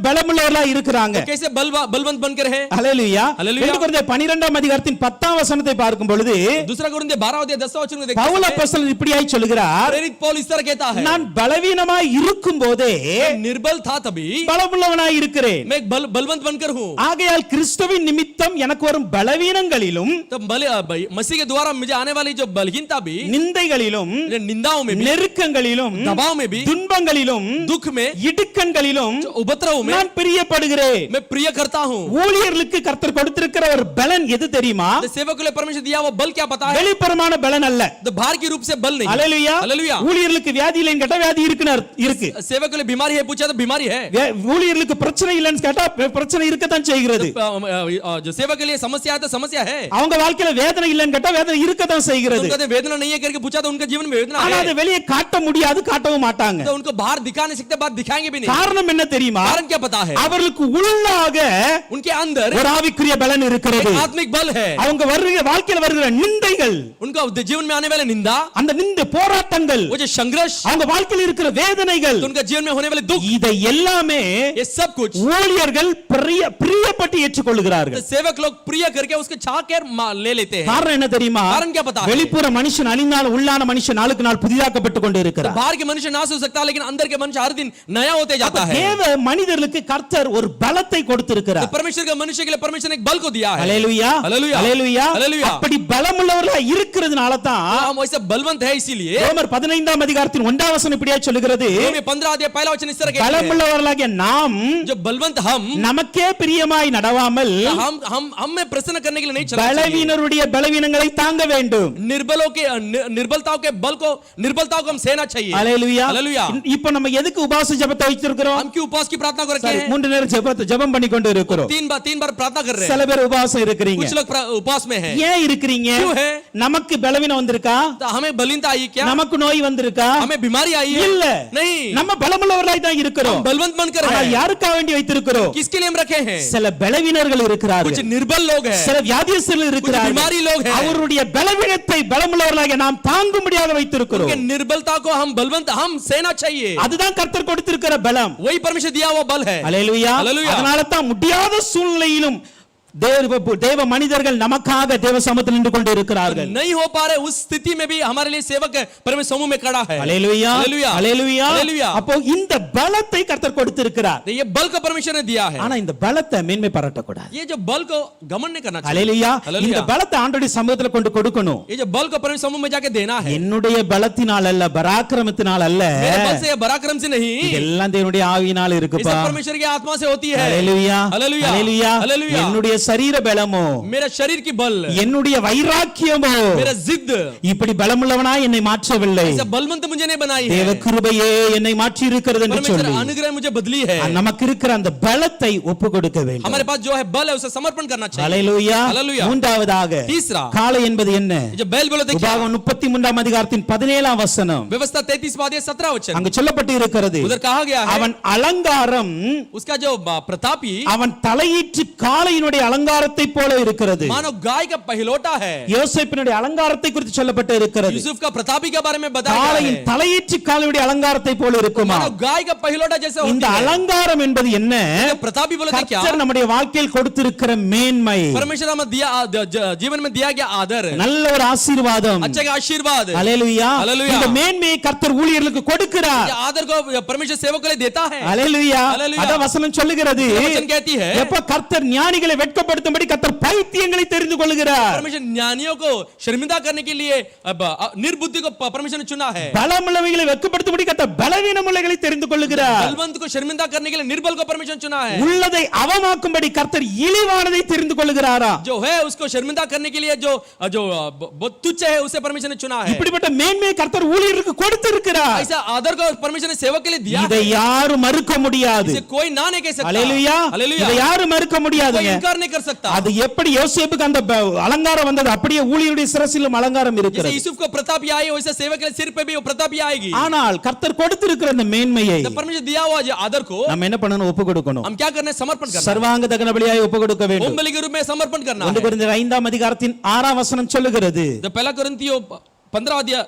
பலமுள்ளவர்களா இருக்கிறாங்க? तो कैसे बलवंत बनकर है। ஹல்லேலூயா. ஹல்லேலூயா. 2 கொரிந்தியர் 12ஆம் அதிகாரத்தின் 10ஆம் வசனத்தை பார்க்கும் பொழுது दूसरा कुरिन्थियर 12 अध्याय 10 वचन को देखते பவுல் समय அப்போஸ்தலன் இப்படியாய் சொல்கிறார், प्रेरित पौल इस तरह कहता है, நான் பலவீனமாய் இருக்கும் போதே मैं निर्बल था तभी பலமுள்ளவனாய் இருக்கிறேன். मैं एक बलवंत बनकर हूं। ஆகையால் கிறிஸ்துவின் நிமித்தம் எனக்கு வரும் பலவீனங்களிலும் तो मसीह के द्वारा मुझे आने वाली जो बलहीनता भी, நிந்தைகளிலும் निंदाओं में भी, நெருக்கங்களிலும் दबाव में भी, துன்பங்களிலும் दुख में, இடுக்கண்களிலும் जो उपद्रव में நான் பிரியப்படுகிறேன். मैं प्रिय करता हूं। ஊழியர்களுக்கு கர்த்தர் கொடுத்திருக்கிற ஒரு பலன் எது தெரியுமா? तो सेवक को परमेश्वर दिया वो बल क्या पता है? வெளிப்புறமான பலன் அல்ல. तो बाहर के रूप से बल नहीं। ஹல்லேலூயா. हालेलुया। ஊழியர்களுக்கு வியாதி இல்லைன்னு கேட்டா வியாதி இருக்கு. सेवक को बीमारी है पूछा तो बीमारी है। ஊழியர்களுக்கு பிரச்சனை இல்லைன்னு கேட்டா பிரச்சனை இருக்கத்தான் செய்கிறது. जो सेवक के लिए समस्या है तो समस्या है। அவங்க வாழ்க்கையில வேதனை இல்லைன்னு கேட்டா வேதனை இருக்கத்தான் செய்கிறது. उनका वेदना नहीं है करके पूछा तो उनके जीवन में वेदना ஆனா है। அதை வெளியே காட்ட முடியாது, காட்டவும் மாட்டாங்க. तो उनको बाहर दिखा नहीं सकते, बात दिखाएंगे भी नहीं। காரணம் என்ன தெரியுமா? कारण क्या पता है? அவர்களுக்கு உள்ளாக उनके अंदर ஒரு ஆவிக்குரிய பலன் இருக்கிறது. आत्मिक बल है। அவங்க வாழ்க்கையில வருகிற நிந்தைகள், उनका जीवन में आने वाले निंदा, அந்த நிந்தை போராட்டங்கள், वो जो संघर्ष, அவங்க வாழ்க்கையில் இருக்கிற வேதனைகள், तो उनका जीवन में होने वाले दुख, இதை எல்லாமே ये सब कुछ ஊழியர்கள் பிரியப்பட்டு ஏற்றுக்கொள்கிறார்கள். सेवक लोग प्रिय करके उसके छा कर ले लेते हैं। காரணம் என்ன தெரியுமா? कारण क्या पता है? வெளிப்புற மனுஷன் அழிந்தாலும் உள்ளான மனுஷன் நாளுக்கு நாள் புதிதாக்கப்பட்டு கொண்டு இருக்கிறார். बाहर के मनुष्य नाश हो सकता है लेकिन अंदर के मनुष्य हर दिन नया होते जाता है। தேவ மனிதர்களுக்கு கர்த்தர் ஒரு பலத்தை கொடுத்திருக்கிறார். तो परमेश्वर के मनुष्य के लिए परमेश्वर ने एक बल को दिया है। ஹல்லேலூயா. ஹல்லேலூயா. ஹல்லேலூயா. ஹல்லேலூயா. அப்படி பலமுள்ளவர்களா இருக்கிறதுனால தான் हम वैसे बलवंत है इसीलिए ரோமர் 15ஆம் அதிகாரத்தின் 1ஆம் வசனம் இப்படியே சொல்லுகிறது, रोमियो 15 अध्याय पहला वचन इस तरह कहता है, பலமுள்ளவர்களாகிய நாம் जो बलवंत हम நமக்கே பிரியமாய் நடவாமல் हमें प्रसन्न करने के लिए नहीं चलना चाहिए। பலவீனருடைய பலவீனங்களை தாங்க வேண்டும். निर्बलताओं के बल को निर्बलताओं को हम सहना चाहिए। ஹல்லேலூயா. ஹல்லேலூயா. இப்போ நம்ம எதுக்கு உபவாச ஜெபத்தை வைத்திருக்கிறோம்? हम क्यों उपवास की प्रार्थना कर रखे சரி, हैं? 3 நேரம் ஜெபம் பண்ணி கொண்டு இருக்கிறோம். तीन बार प्रार्थना कर रहे हैं। சில பேர் உபவாசம் இருக்கிறீங்க. कुछ लोग उपवास में हैं। ஏன் இருக்கிறீங்க? क्यों है? நமக்கு பலவீனம் வந்திருக்கா? तो हमें बलहीनता आई क्या? நமக்கு நோய் வந்திருக்கா? हमें बीमारी आई है? இல்ல. नहीं, நம்ம பலமுள்ளவர்களாய் தான் हम இருக்கிறோம். बलवंत बनकर ஆனா हैं। யாருக்காக வேண்டி வைத்திருக்கிறோம்? किसके लिए हम रखे हैं? சில பலவீனர்கள் कुछ இருக்கிறார்கள், निर्बल लोग हैं, சில வியாதியஸ்தர்கள் कुछ இருக்கிறார்கள். बीमारी लोग हैं। அவருடைய பலவீனத்தை பலமுள்ளவர்களாக நாம் தாங்கும்படியாக उनके வைத்திருக்கிறோம். निर्बलता को हम बलवंत हम सहना चाहिए। அதுதான் கர்த்தர் கொடுத்திருக்கிற பலம். वही परमेश्वर दिया हुआ बल है। அல்லேலூயா. அல்லேலூயா. அதனால தான் முடியாத சூழ்நிலையிலும் தேவ மனிதர்கள் நமக்காக தேவ சமூகத்தில் நின்று கொண்டு இருக்கிறார்கள். नहीं हो पा रहे उस स्थिति में भी हमारे लिए सेवक परमेश्वर समूह में खड़ा है। அல்லேலூயா. அல்லேலூயா. அல்லேலூயா. அல்லேலூயா. அப்போ இந்த பலத்தை கர்த்தர் கொடுத்திருக்கிறார். ये बल को परमेश्वर ने दिया है। ஆனா இந்த பலத்தை மேன்மை பாராட்டக்கூடாது. ये जो बल को घमंड नहीं करना चाहिए। அல்லேலூயா. அல்லேலூயா. இந்த பலத்தை ஆண்டவருடைய சமூகத்தில் கொண்டு கொடுக்கணும். ये जो बल को परमेश्वर समूह में जाके देना है। என்னுடைய பலத்தினால் அல்ல, பராக்கிரமத்தினால் அல்ல, मेरे बल से पराक्रम से नहीं, இதெல்லாம் தேவனுடைய ஆவியினால் ये இருக்குப்பா. सब परमेश्वर की आत्मा से होती है। அல்லேலூயா. அல்லேலூயா. அல்லேலூயா. அல்லேலூயா. என்னுடைய சரீர பலமோ, मेरा शरीर की बल, என்னுடைய வைராக்கியமோ मेरा जिद, இப்படி பலமுள்ளவனா என்னை மாற்றவில்லை. ऐसा बलवंत मुझे नहीं बनाई है। தேவ கிருபையே என்னை மாற்றி இருக்கிறது என்று परमेश्वर சொல்லி अनुग्रह मुझे बदली है। நமக்கு இருக்கிற அந்த பலத்தை ஒப்பு கொடுக்க வேண்டும். हमारे पास जो है बल है उसे समर्पण करना चाहिए। அல்லேலூயா. அல்லேலூயா. மூன்றாவதாக तीसरा, காளை என்பது என்ன? ये जो बैल बोलते क्या? உபாகமம் 33ஆம் அதிகாரத்தின் 17ஆம் வசனம் व्यवस्था 33 पादे 17 वचन அங்கு சொல்லப்பட்டு இருக்கிறது. उधर कहा गया है, அவன் அலங்காரம் उसका जो प्रतापी அவன் தலையீற்று காளையினுடைய அலங்காரத்தை போல இருக்கிறது. मानो गाय का पहिलौटा है। யோசேப்பினுடைய அலங்காரத்தை குறித்து சொல்லப்பட்டு இருக்கிறது. यूसुफ का प्रतापी के बारे में बताया गया காளையின் है, தலையீற்று காளையுடைய அலங்காரத்தை போல இருக்குமா? मानो गाय का पहिलौटा जैसे இந்த होती है। அலங்காரம் என்பது என்ன? ये प्रतापी बोलते क्या? கர்த்தர் நம்முடைய வாழ்க்கையில் கொடுத்திருக்கிற மேன்மை, परमेश्वर हमें दिया जीवन में दिया गया आदर, நல்ல ஒரு ஆசீர்வாதம். अच्छे का आशीर्वाद, அல்லேலூயா. அல்லேலூயா. இந்த மேன்மையை கர்த்தர் ஊழியர்களுக்கு கொடுக்கிறார். ये आदर को परमेश्वर सेवक को लिए देता है। அல்லேலூயா. அல்லேலூயா. அத வசனம் சொல்லுகிறது. वचन कहती है, எப்ப கர்த்தர் ஞானிகளை வெட்கப்படுத்தும்படி கர்த்தர் பைத்தியங்களை தெரிந்து கொள்கிறார். परमेश्वर ज्ञानियों को शर्मिंदा करने के लिए निर्बुद्धि को परमेश्वर ने चुना है। பலமுள்ளவைகளை வெட்கப்படுத்தும்படி கர்த்தர் பலவீனமுள்ளவைகளை தெரிந்து கொள்கிறார். बलवंत को शर्मिंदा करने के लिए निर्बल को परमेश्वर ने चुना है। உள்ளதை அவமாக்கும்படி கர்த்தர் இழிவானதை தெரிந்து கொள்கிறாரா? जो है उसको शर्मिंदा करने के लिए जो जो बहुत तुच्छ है उसे परमेश्वर ने चुना है। இப்படிப்பட்ட மேன்மையை கர்த்தர் ஊழியருக்கு கொடுத்திருக்கிறார். ऐसा आदर को परमेश्वर ने सेवक के लिए दिया இதை है। யாரும் மறுக்க முடியாது. इसे कोई ना नहीं कह सकता। அல்லேலூயா. हालेलुया। இதை யாரும் மறுக்க कोई முடியாதுங்க. इनकार नहीं कर सकता। அது எப்படி யோசேப்புக்கு அந்த அலங்காரம் வந்தது, அப்படியே ஊழியருடைய சிரசிலும் அலங்காரம் जैसे இருக்கிறது. यूसुफ को प्रताप आई वैसे सेवक के सिर पे भी वो प्रताप आएगी। ஆனால் கர்த்தர் கொடுத்திருக்கிற அந்த மேன்மையை जब परमेश्वर दिया हुआ जो आदर को நம்ம என்ன பண்ணணும்? ஒப்பு கொடுக்கணும். हम क्या करना है? समर्पण करना है। சர்வாங்க दகன பலியாய் ஒப்பு கொடுக்க होम வேண்டும். बलि के रूप में समर्पण करना 1 है। கொரிந்தியர் 5ஆம் அதிகாரத்தின் 6ஆம் வசனம் சொல்லுகிறது. जब पहला कोरिन्थियों 15 अध्याय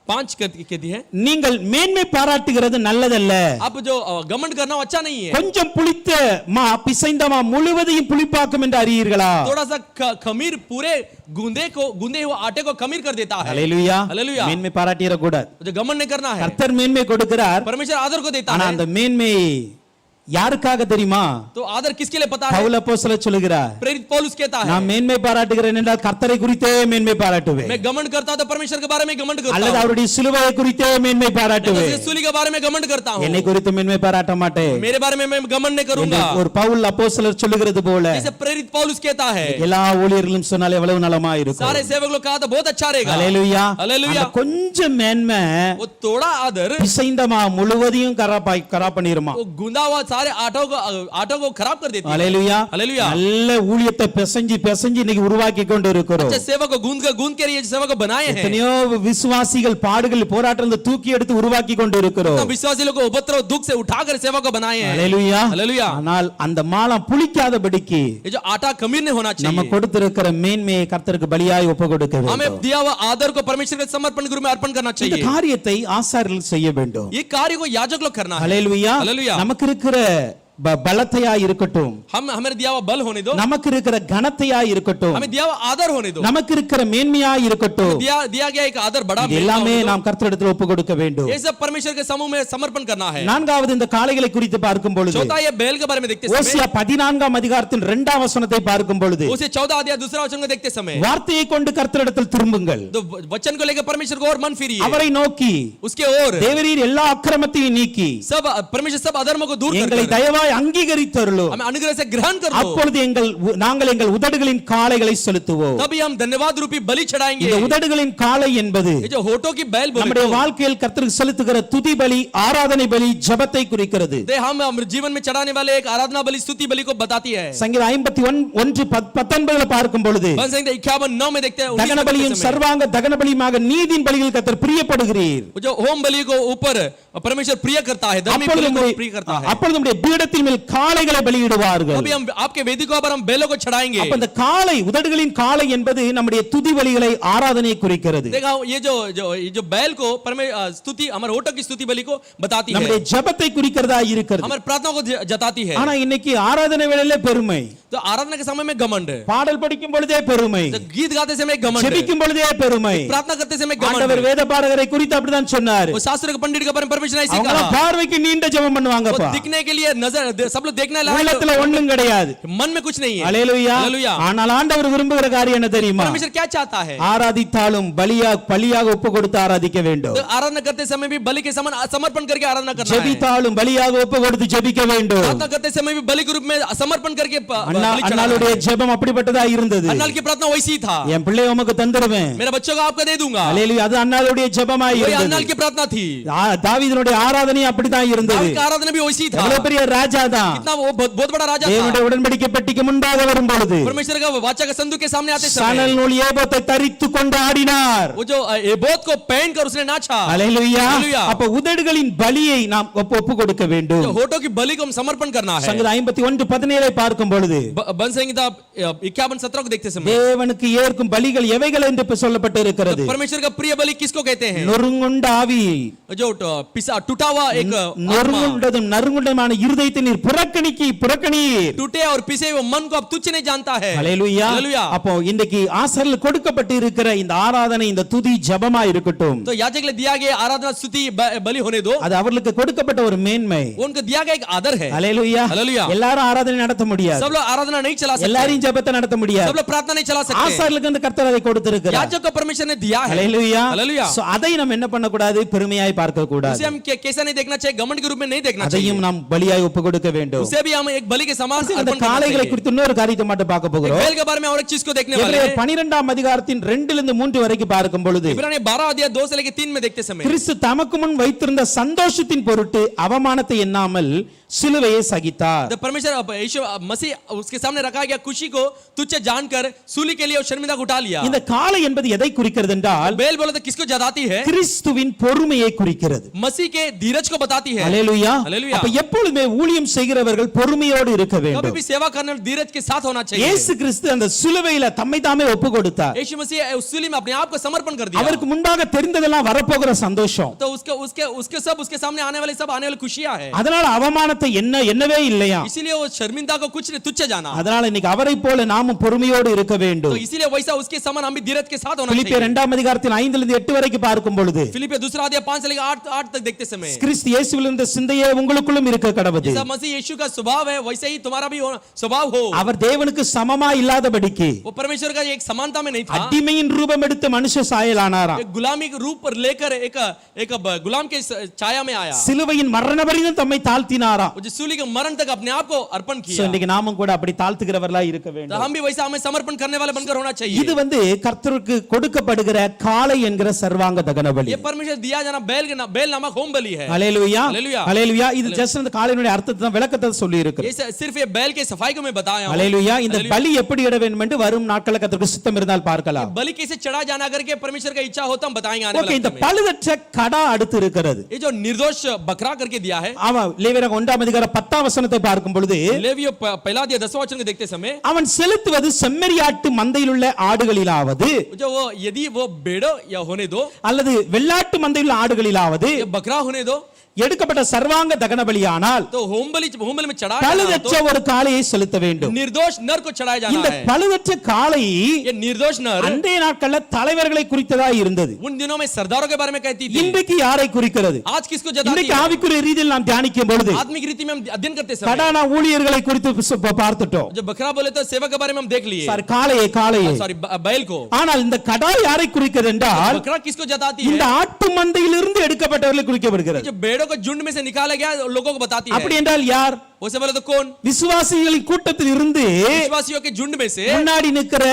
5 कहती है, நீங்கள் மேன்மை பாராட்டுகிறது நல்லதல்ல. आप जो घमंड करना अच्छा नहीं है। கொஞ்சம் புளித்த மா பிசைந்த மா முழுவதையும் புளிப்பாக்கும் என்று அறியீர்களா? थोड़ा सा खमीर पूरे गूंदे हुए आटे को खमीर कर देता है। அல்லேலூயா. அல்லேலூயா. மேன்மை பாராட்டிர கூடாது. जो घमंड नहीं करना है। கர்த்தர் மேன்மை கொடுக்கிறார். परमेश्वर आदर को देता ஆனா है। அந்த மேன்மை யாருக்காக தெரியுமா? तो आदर किसके लिए पता है? பவுல் அப்போஸ்தலர் சொல்லுகிறார், प्रेरित पौलुस कहता है, நான் மேன்மை பாராட்டுகிறேன் என்றால் கர்த்தரை குறித்தே மேன்மை பாராட்டுவேன், मैं घमंड करता हूं तो परमेश्वर के बारे में घमंड करता அல்லது हूं। அவருடைய சிலுவையை குறித்தே மேன்மை பாராட்டுவேன், मैं सूली के बारे में घमंड करता हूं। என்னை குறித்து மேன்மை பாராட்ட மாட்டேன். मेरे बारे में मैं घमंड नहीं करूंगा। ஒரு பவுல் அப்போஸ்தலர் சொல்லுகிறது போல जैसे प्रेरित पौलुस कहता है, எல்லா ஊழியர்களும் சொன்னால் எவ்வளவு நலமா இருக்கும். सारे सेवक लोग कहा तो बहुत अच्छा रहेगा। அல்லேலூயா. அல்லேலூயா. அந்த கொஞ்சம் மேன்மை वो थोड़ा आदर பிசைந்த மா முழுவதையும் கரா பண்ணிருமா. वो गूंदा हुआ सारे आटों को खराब कर देती है। அல்லேலூயா. அல்லேலூயா। நல்ல ஊழியத்தை பிசைஞ்சு இன்னைக்கு உருவாக்கி கொண்டு இருக்கிறோம். अच्छे सेवक को गूंद के ये सेवक को बनाए हैं। எத்தனையோ விசுவாசிகள் பாடுகள் போராட்டத்தை தூக்கி எடுத்து உருவாக்கி கொண்டு இருக்கிறோம். तो विश्वासी लोग को उपद्रव दुख से उठाकर सेवक को बनाए हैं। அல்லேலூயா. அல்லேலூயா। ஆனால் அந்த மாலம் புளிக்காதபடிக்கு ये जो आटा खमीर नहीं होना நம்ம चाहिए। கொடுத்திருக்கிற மேன்மையை கர்த்தருக்கு பலியாய் ஒப்பு கொடுக்க हमें வேண்டும். दिया हुआ आदर को परमेश्वर के समर्पण के रूप में अर्पण करना இந்த चाहिए। காரியத்தை ஆசாரியர்கள் செய்ய வேண்டும். ये कार्य को याजक लोग करना है। அல்லேலூயா. அல்லேலூயா। நமக்கு இருக்கிற பலத்தையா இருக்கட்டும், हमें दिया हुआ बल होने दो, நமக்கு இருக்கிற கனத்தையா இருக்கட்டும், हमें दिया हुआ आदर होने दो, நமக்கு இருக்கிற மேன்மையா இருக்கட்டும், दिया गया एक आदर बड़ा இது எல்லாமே நாம் கர்த்தரிடத்தில் ஒப்பு கொடுக்க வேண்டும். ये सब परमेश्वर के समूह में समर्पण करना है। நான்காவது இந்த காளைகளை குறித்து பார்க்கும் பொழுது चौथा ये बैल के बारे में देखते ஓசியா 14ஆம் அதிகாரத்தின் 2ஆம் வசனத்தை பார்க்கும் பொழுது उसे 14 अध्याय दूसरा वचन को देखते समय வார்த்தையை கொண்டு கர்த்தரிடத்தில் திரும்புங்கள், तो वचन को लेकर परमेश्वर को और मन फिरिए, அவரை நோக்கி उसके ओर தேவரீர் எல்லா அக்கிரமத்தையும் நீக்கி सब परमेश्वर सब अधर्म को दूर எங்களை करकर தயவாய் கிருபையாய் அங்கீகரித்தருளும். हमें अनुग्रह से ग्रहण कर दो, அப்பொழுது நாங்கள் எங்கள் உதடுகளின் காளைகளை செலுத்துவோம். तभी हम धन्यवाद रूपी बलि चढ़ाएंगे. இந்த உதடுகளின் காளை என்பது ये जो होठों की बैल बोले நம்முடைய வாழ்க்கையில் கர்த்தருக்கு செலுத்துகிற துதி பலி, ஆராதனை பலி, ஜெபத்தை குறிக்கிறது. दे हम जीवन में चढ़ाने वाले एक आराधना बलि, स्तुति बलि को बताती है. சங்கீதம் 51:19 பார்க்கும் பொழுது भजन संहिता 51:9 में देखते हैं, தகன பலியும் சர்வாங்க தகன பலியுமாக நீதியின் பலியில் கர்த்தர் பிரியப்படுகிறீர். जो होम बलि को ऊपर परमेश्वर प्रिय करता है, धर्मी बलि को प्रिय करता है. அப்பொழுது நம்முடைய பீடத்தின் மேல் காளைகளை பலியிடுவார்கள். अभी हम आपके वेदी को पर हम बैलों को चढ़ाएंगे. அப்ப இந்த காளை, உதடுகளின் காளை என்பது நம்முடைய துதி பலிகளை, ஆராதனையை குறிக்கிறது. देखा ये जो बैल को स्तुति, हमारे होठों की स्तुति बलि को बताती है, நம்முடைய ஜெபத்தை குறிக்கிறதா இருக்கிறது. हमारे प्रार्थना को जताती है. ஆனா இன்னைக்கு ஆராதனை வேளையில பெருமை, तो आराधना के समय में घमंड, பாடல் படிக்கும் பொழுதே பெருமை, तो गीत गाते समय घमंड, ஜெபிக்கும் பொழுதே பெருமை, प्रार्थना करते समय घमंड. ஆண்டவர் வேத பாரகரை குறித்து அப்படிதான் சொன்னார். वो शास्त्र के पंडित के बारे में परमेश्वर ऐसे அவங்க कहा, பார்வைக்கு நீண்ட ஜெபம் பண்ணுவாங்கப்பா, वो दिखने के लिए नजर, सब लोग देखने लायक, உள்ளத்துல ஒண்ணும் கிடையாது, मन में कुछ नहीं है. அல்லேலூயா. हालेलुया. ஆனால் ஆண்டவர் விரும்புகிற காரியம் என்ன தெரியுமா? परमेश्वर क्या चाहता है? ஆராதித்தாலும் பலியாக ஒப்பு கொடுத்து ஆராதிக்க வேண்டும். तो आराधना करते समय भी बलि के समान समर्पण करके आराधना करना है. ஜெபித்தாலும் பலியாக ஒப்பு கொடுத்து ஜெபிக்க வேண்டும். प्रार्थना करते समय भी बलि के रूप में समर्पण करके बलि चढ़ाना அன்னாளுடைய है. ஜெபம் அப்படிப்பட்டதா இருந்தது. अन्नाल की प्रार्थना वैसी ही था, என் பிள்ளை உமக்கு தந்துருவேன், मेरे बच्चों को आपको दे दूंगा. அல்லேலூயா. அது அன்னாளுடைய ஜெபமாய் वही இருந்தது. अन्नाल की प्रार्थना थी. தாவீதுனுடைய ஆராதனை அப்படிதான் இருந்தது. दाऊद की आराधना भी वैसी था. எவ்வளவு பெரிய ராஜா தான். कितना वो बहुत बड़ा राजा था. தேவனுடைய உடன்படிக்கை பெட்டிக்கு முன்பாக வரும் பொழுது परमेश्वर का वाचा का संदूक के सामने आते சணல் समय நூல் ஏபோத்தை தரித்து கொண்டு ஆடினார். वो जो एबोत को पहन कर उसने नाचा. அல்லேலூயா. हालेलुया. அப்ப உதடுகளின் பலியை நாம் ஒப்பு கொடுக்க வேண்டும். जो होठों की बलि को हम समर्पण करना है. சங்கீதம் 51:17 பார்க்கும் பொழுது बन संहिता 51:17 को देखते समय தேவனுக்கு ஏற்கும் பலிகள் எவைகள் என்று சொல்லப்பட்டு இருக்கிறது. परमेश्वर का प्रिय बलि किसको कहते हैं? நொறுங்குண்ட ஆவி, जो पिसा टूटा हुआ एक आत्मा, நொறுங்குண்டதும் நறுங்குண்டமான இருதயத்தை நீர் புறக்கணீர். टूटे और पिसे हुए मन को अब तुच्छ नहीं जानता है. அல்லேலூயா. हालेलुया. அப்போ இன்றைக்கு ஆசாரியர்களுக்கு கொடுக்கப்பட்டு இருக்கிற இந்த ஆராதனை, இந்த துதி ஜெபமா இருக்கட்டும். तो याजक के लिए दिया गया आराधना स्तुति बलि होने दो, அது அவர்களுக்கு கொடுக்கப்பட்ட ஒரு மேன்மை. उनको दिया गया एक आदर है. அல்லேலூயா. हालेलुया. எல்லாரும் ஆராதனை நடத்த முடியாது, सब लोग आराधना नहीं चला सकते, எல்லாரும் ஜெபத்தை நடத்த सब முடியாது. लोग प्रार्थना नहीं चला सकते. ஆசாரியர்களுக்கு அந்த கர்த்தர் அதை கொடுத்திருக்கிறார். याजक को परमेश्वर ने दिया है. அல்லேலூயா. हालेलुया. சோ அதை நாம் என்ன பண்ண கூடாது? பெருமையாய் பார்க்க கூடாது. उसे हम कैसा नहीं देखना चाहिए, घमंड के रूप में नहीं देखना चाहिए. அதையும் நாம் பலியாய் ஒப்பு கொடுக்க வேண்டும். उसे भी हम एक बलि के समान அந்த अर्पण करना காளைகளை चाहिए. குறித்து இன்னொரு காரியத்தை மட்டும் பார்க்க போகிறோம். बैल के बारे में और एक चीज को देखने वाले எபிரேயர் हैं. 12ஆம் அதிகாரத்தின் 2-3 வரைக்கும் பார்க்கும் பொழுது इब्रानी 12 अध्याय 2 से लेकर 3 में देखते समय கிறிஸ்து தமக்கு முன் வைத்திருந்த சந்தோஷத்தின் பொருட்டு அவமானத்தை எண்ணாமல் சிலுவையை சகித்தார். जब परमेश्वर यीशु मसीह उसके सामने रखा गया खुशी को तुच्छ जानकर सूली के लिए शर्मिंदा को उठा लिया. இந்த காளை என்பது எதை குறிக்கிறது என்றால் बैल बोले तो किसको जताती है? கிறிஸ்துவின் பொறுமையை குறிக்கிறது. मसीह के धीरज को बताती है. அல்லேலூயா. हालेलुया. அப்ப எப்பொழுதுமே ஊழியம் செய்கிறவர்கள் பொறுமையோடு இருக்க कभी வேண்டும். भी सेवा करने में धीरज के साथ होना चाहिए. இயேசு கிறிஸ்து அந்த சிலுவையில தம்மை தாமே ஒப்பு கொடுத்தார். यीशु मसीह उस सूली में अपने आप को समर्पण कर दिया. அவருக்கு முன்பாக தெரிந்ததெல்லாம் வரப்போகிற சந்தோஷம். तो उसके सब उसके सामने आने वाली खुशियां है. அதனால அவமானத்தை என்னவே இல்லையா. इसीलिए वो शर्मिंदा को कुछ नहीं तुच्छ जाना. அதனால இன்னைக்கு அவரை போல நாமும் பொறுமையோடு இருக்க வேண்டும். तो इसीलिए वैसा उसके समान हम भी धीरज के साथ होना பிலிப்பியர் चाहिए. 2ஆம் அதிகாரத்தின் 5-8 வரைக்கும் பார்க்கும் பொழுது फिलिपियर 2 अध्याय 5 से लेकर 8 तक देखते समय கிறிஸ்து இயேசுவில் இருந்த சிந்தையே உங்களுக்குள்ளும் இருக்க கடவுது. जैसा मसीह यीशु का स्वभाव है वैसे ही तुम्हारा भी स्वभाव हो. அவர் தேவனுக்கு சமமா இல்லாதபடிக்கு वो परमेश्वर का एक समानता में नहीं था. அடிமையின் ரூபம் எடுத்து மனுஷ சாயலானாராம். एक गुलामी के रूप पर लेकर एक गुलाम के छाया में आया. சிலுவையின் மரண பரியந்தம் தம்மை தாழ்த்தினாராம். वो जो सूली के मरण तक अपने आप को अर्पण சோ किया. இன்னைக்கு நாமும் கூட அப்படி தாழ்த்துகிறவர்களா இருக்க तो வேண்டும். हम भी वैसा हमें समर्पण करने वाले बनकर होना चाहिए. இது கர்த்தருக்கு கொடுக்கப்படுகிற காளை என்கிற சர்வாங்க தகன பலி. ये परमेश्वर दिया जाना बैल नामक होम बलि है. ஹல்லேலூயா. हालेलुया. ஹல்லேலூயா. இது ஜஸ்ட் அந்த காளையினுடைய அர்த்தத்தை தான் விளக்கத்தை சொல்லி இருக்கு. ये सिर्फ ये बैल के सफाई को मैं बताया हूं. ஹல்லேலூயா. இந்த பலி எப்படி இட வேண்டும் என்று வரும் நாட்களில் கர்த்தருக்கு சித்தம் இருந்தால் பார்க்கலாம். बलि कैसे चढ़ा जाना करके परमेश्वर का इच्छा होता हम बताएंगे आने ஓகே, இந்த वाले समय. பழுதற்ற கடா அடுத்து இருக்கிறது. ये जो निर्दोष बकरा करके दिया है. ஆமா, லேவியராகமம் 1ஆம் அதிகாரம் 10ஆம் வசனத்தை பார்க்கும் பொழுது लेवियों पहला अध्याय 10वां वचन को देखते समय அவன் செலுத்துவது செம்மறியாட்டு மந்தையில் உள்ள ஆடுகளிலாவது जो वो यदि वो भेड़ो या होने दो அல்லது வெள்ளாட்டு மந்தையில் உள்ள ஆடுகளிலாவது या बकरा होने दो எடுக்கப்பட்ட சர்வாங்க தகன பலியானால் तो होम बलि में चढ़ा பழுதற்ற ஒரு காளையை செலுத்த வேண்டும். निर्दोष नर को चढ़ाया जाना இந்த है. பழுதற்ற காளை ये निर्दोष नर அன்றைய நாட்களில் தலைவர்களை குறித்ததா இருந்தது. उन दिनों में सरदारों के बारे में कहती थी. இன்றைக்கு யாரை குறிக்கிறது? आज किसको जताती இன்றைக்கு है? ஆவிக்குரிய ரீதியில் நாம் தியானிக்கும் பொழுது आत्मिक रीति में हम अध्ययन करते समय கடானா ஊழியர்களை குறித்து பார்த்துட்டோம். जो बकरा बोले तो सेवक के बारे में हम देख लिए. சார், காளையை सॉरी बैल को. ஆனால் இந்த கடா யாரை குறிக்கிறது என்றால் बकरा किसको जताती இந்த है? ஆட்டு மந்தையிலிருந்து எடுக்கப்பட்டவர்களை குறிக்கப்படுகிறது. जो भेड़ों को झुंड में से निकाला गया लोगों को बताती है. அப்படி என்றால் யார்? उससे बोले तो कौन? விசுவாசிகளின் கூட்டத்தில் இருந்து विश्वासियों के झुंड में से முன்னாடி நிக்கிற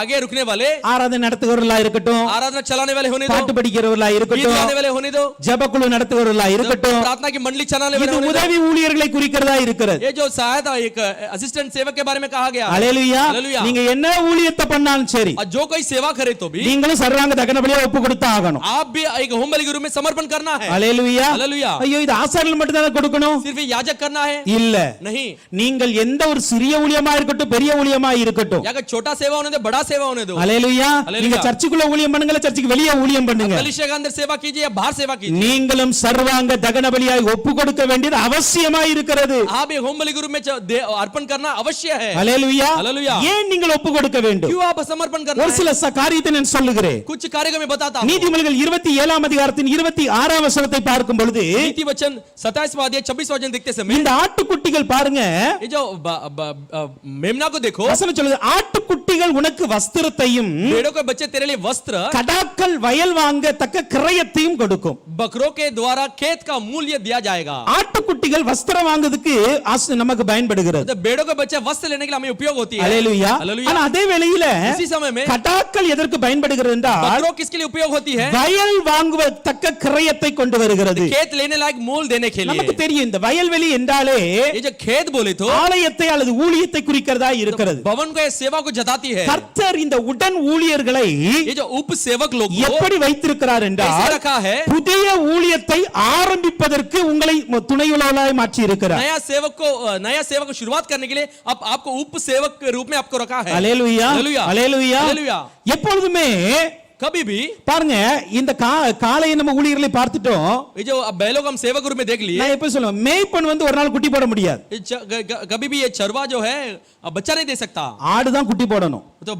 आगे रुकने वाले, ஆராதனை நடத்துகிறவர்களா இருக்கட்டும், आराधना चलाने वाले होने दो, பாட்டு படிக்கிறவர்களா गीत இருக்கட்டும், गाने वाले होने दो, ஜெபக்குழு நடத்துகிறவர்களா இருக்கட்டும், प्रार्थना की मंडली चलाने वाले இது होने दो। உதவி ஊழியர்களை குறிக்கிறதா இருக்கிறது. ये जो सहायता एक असिस्टेंट सेवक के बारे में कहा गया है। அல்லேலூயா. அல்லேலூயா. நீங்க என்ன ஊழியத்தை பண்ணாலும் சரி, और जो कोई सेवा करे तो भी நீங்களும் சர்வாங்க தகன பலியா ஒப்பு கொடுத்து ஆகணும். आप भी एक होम बलि के रूप में समर्पण करना है। அல்லேலூயா. அல்லேலூயா। ஐயோ இது ஆசாரியர்கள் மட்டும் தான் கொடுக்கணும் सिर्फ ये याजक करना है? இல்ல. नहीं। நீங்கள் எந்த ஒரு சிறிய ஊழியமா இருக்கட்டும் பெரிய ஊழியமா இருக்கட்டும், या छोटा सेवा होने दो, बड़ा सेवा होने दो, அல்லேலூயா. அல்லேலூயா. நீங்க சர்ச்சுக்குள்ள ஊழியம் பண்ணுங்க, சர்ச்சுக்கு வெளியே ஊழியம் பண்ணுங்க, कलीसिया के अंदर सेवा कीजिए या बाहर सेवा कीजिए, நீங்களும் சர்வாங்க தகன பலியாய் ஒப்பு கொடுக்க வேண்டியது அவசியமா இருக்கிறது. आप एक होम बलि के रूप में अर्पण करना अवश्य है। அல்லேலூயா. அல்லேலூயா. ஏன் நீங்கள் ஒப்பு கொடுக்க வேண்டும்? क्यों आप समर्पण करना ஒரு है? சில காரியத்தை நான் சொல்லுகிறேன். कुछ कार्य में बताता हूं। நீதிமொழிகள் 27ஆம் அதிகாரத்தின் 26ஆம் வசனத்தை பார்க்கும் பொழுது नीति वचन 27वां अध्याय 26वां वचन देखते समय இந்த ஆட்டுக்குட்டிகள் பாருங்க, ये जो मेमना को देखो, வசனம் சொல்லுது, ஆட்டுக்குட்டிகள் உனக்கு வஸ்திரத்தையும் भेड़ों के बच्चे तेरे लिए वस्त्र, கடாக்கள் வயல் வாங்க தக்க கிரயத்தையும் கொடுக்கும். बकरों के द्वारा खेत का मूल्य दिया जाएगा। ஆட்டுக்குட்டிகள் வஸ்திரம் வாங்குறதுக்கு நமக்கு பயன்படுகிறது. तो भेड़ों के बच्चे वस्त्र लेने के लिए हमें उपयोग होती है। அல்லேலூயா. हालेलुया। ஆனா அதே வேளையில इसी समय में கடாக்கள் எதற்கு பயன்படுகிறது என்றால் बकरों किसके लिए उपयोग होती है? வயல் வாங்குவதற்க கிரயத்தை கொண்டு வருகிறது. खेत लेने लायक मूल देने के लिए। நமக்கு தெரியும் இந்த வயல்வெளி என்றாலே ये जो खेत बोले तो ஆலயத்தை அல்லது ஊழியத்தை குறிக்கிறதா இருக்கிறது. भवन को या सेवा को जताती है। கர்த்தர் இந்த உடன் ஊழியர்களை ये जो उप सेवक लोग को எப்படி வைத்திருக்கிறார் ऐसा என்றால் रखा है, புதிய ஊழியத்தை ஆரம்பிப்பதற்கு உங்களை துணையுள்ளவர்களாய் மாற்றி இருக்கிறார். नया सेवक को शुरुआत करने के लिए अब आपको उप सेवक के रूप में आपको रखा है। அல்லேலூயா. அல்லேலூயா. அல்லேலூயா. அல்லேலூயா. எப்பொழுதுமே कभी भी பாருங்க இந்த காலையை நம்ம ஊழியர்களை பார்த்துட்டோம். ये जो अब बैलों को हम सेवक रूप में देख लिए, நான் எப்ப சொல்லுவேன், மேய்ப்பன் வந்து ஒரு நாள் குட்டி போட முடியாது. कभी भी ये चरवा जो है बच्चा नहीं दे सकता, ஆடு தான் குட்டி போடணும். तो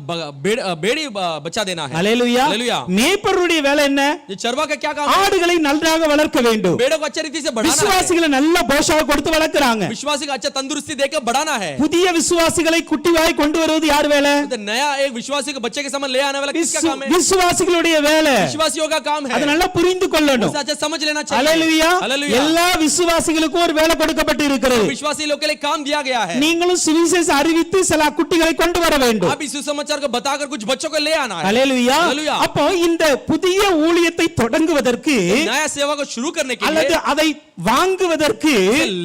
बेड़ी बच्चा देना है। அல்லேலூயா. அல்லேலூயா. மேய்ப்பருடைய வேலை என்ன? ये चरवा का क्या काम है? ஆடுகளை நன்றாக வளர்க்க வேண்டும். बेड़ों को अच्छी रीति से बढ़ाना है। விசுவாசிகளை நல்ல போஷாக கொடுத்து வளர்க்கறாங்க. विश्वासी को अच्छा तंदुरुस्ती देकर बढ़ाना है। புதிய விசுவாசிகளை குட்டிவாய் கொண்டு வருவது யார் வேலை? तो नया एक विश्वासी को बच्चे के समान ले आने वाला किसका काम है? விசுவாசிகளுடைய வேலை. विश्वासियों का काम है। அதை நல்லா புரிந்து கொள்ளணும். उसे अच्छा समझ लेना चाहिए। அல்லேலூயா. हालेलुया। எல்லா விசுவாசிகளுக்கும் ஒரு வேலை கொடுக்கப்பட்டு இருக்கிறது. विश्वासी लोग के लिए काम दिया गया है। நீங்களும் சுவிசேஷம் அறிவித்து சில குட்டிகளை கொண்டு வர வேண்டும். आप इस सुसमाचार को बताकर कुछ बच्चों को ले आना है। அல்லேலூயா. हालेलुया। அப்போ இந்த புதிய ஊழியத்தை தொடங்குவதற்கு नया सेवा को शुरू करने के அல்லது लिए, அதை வாங்குவதற்கு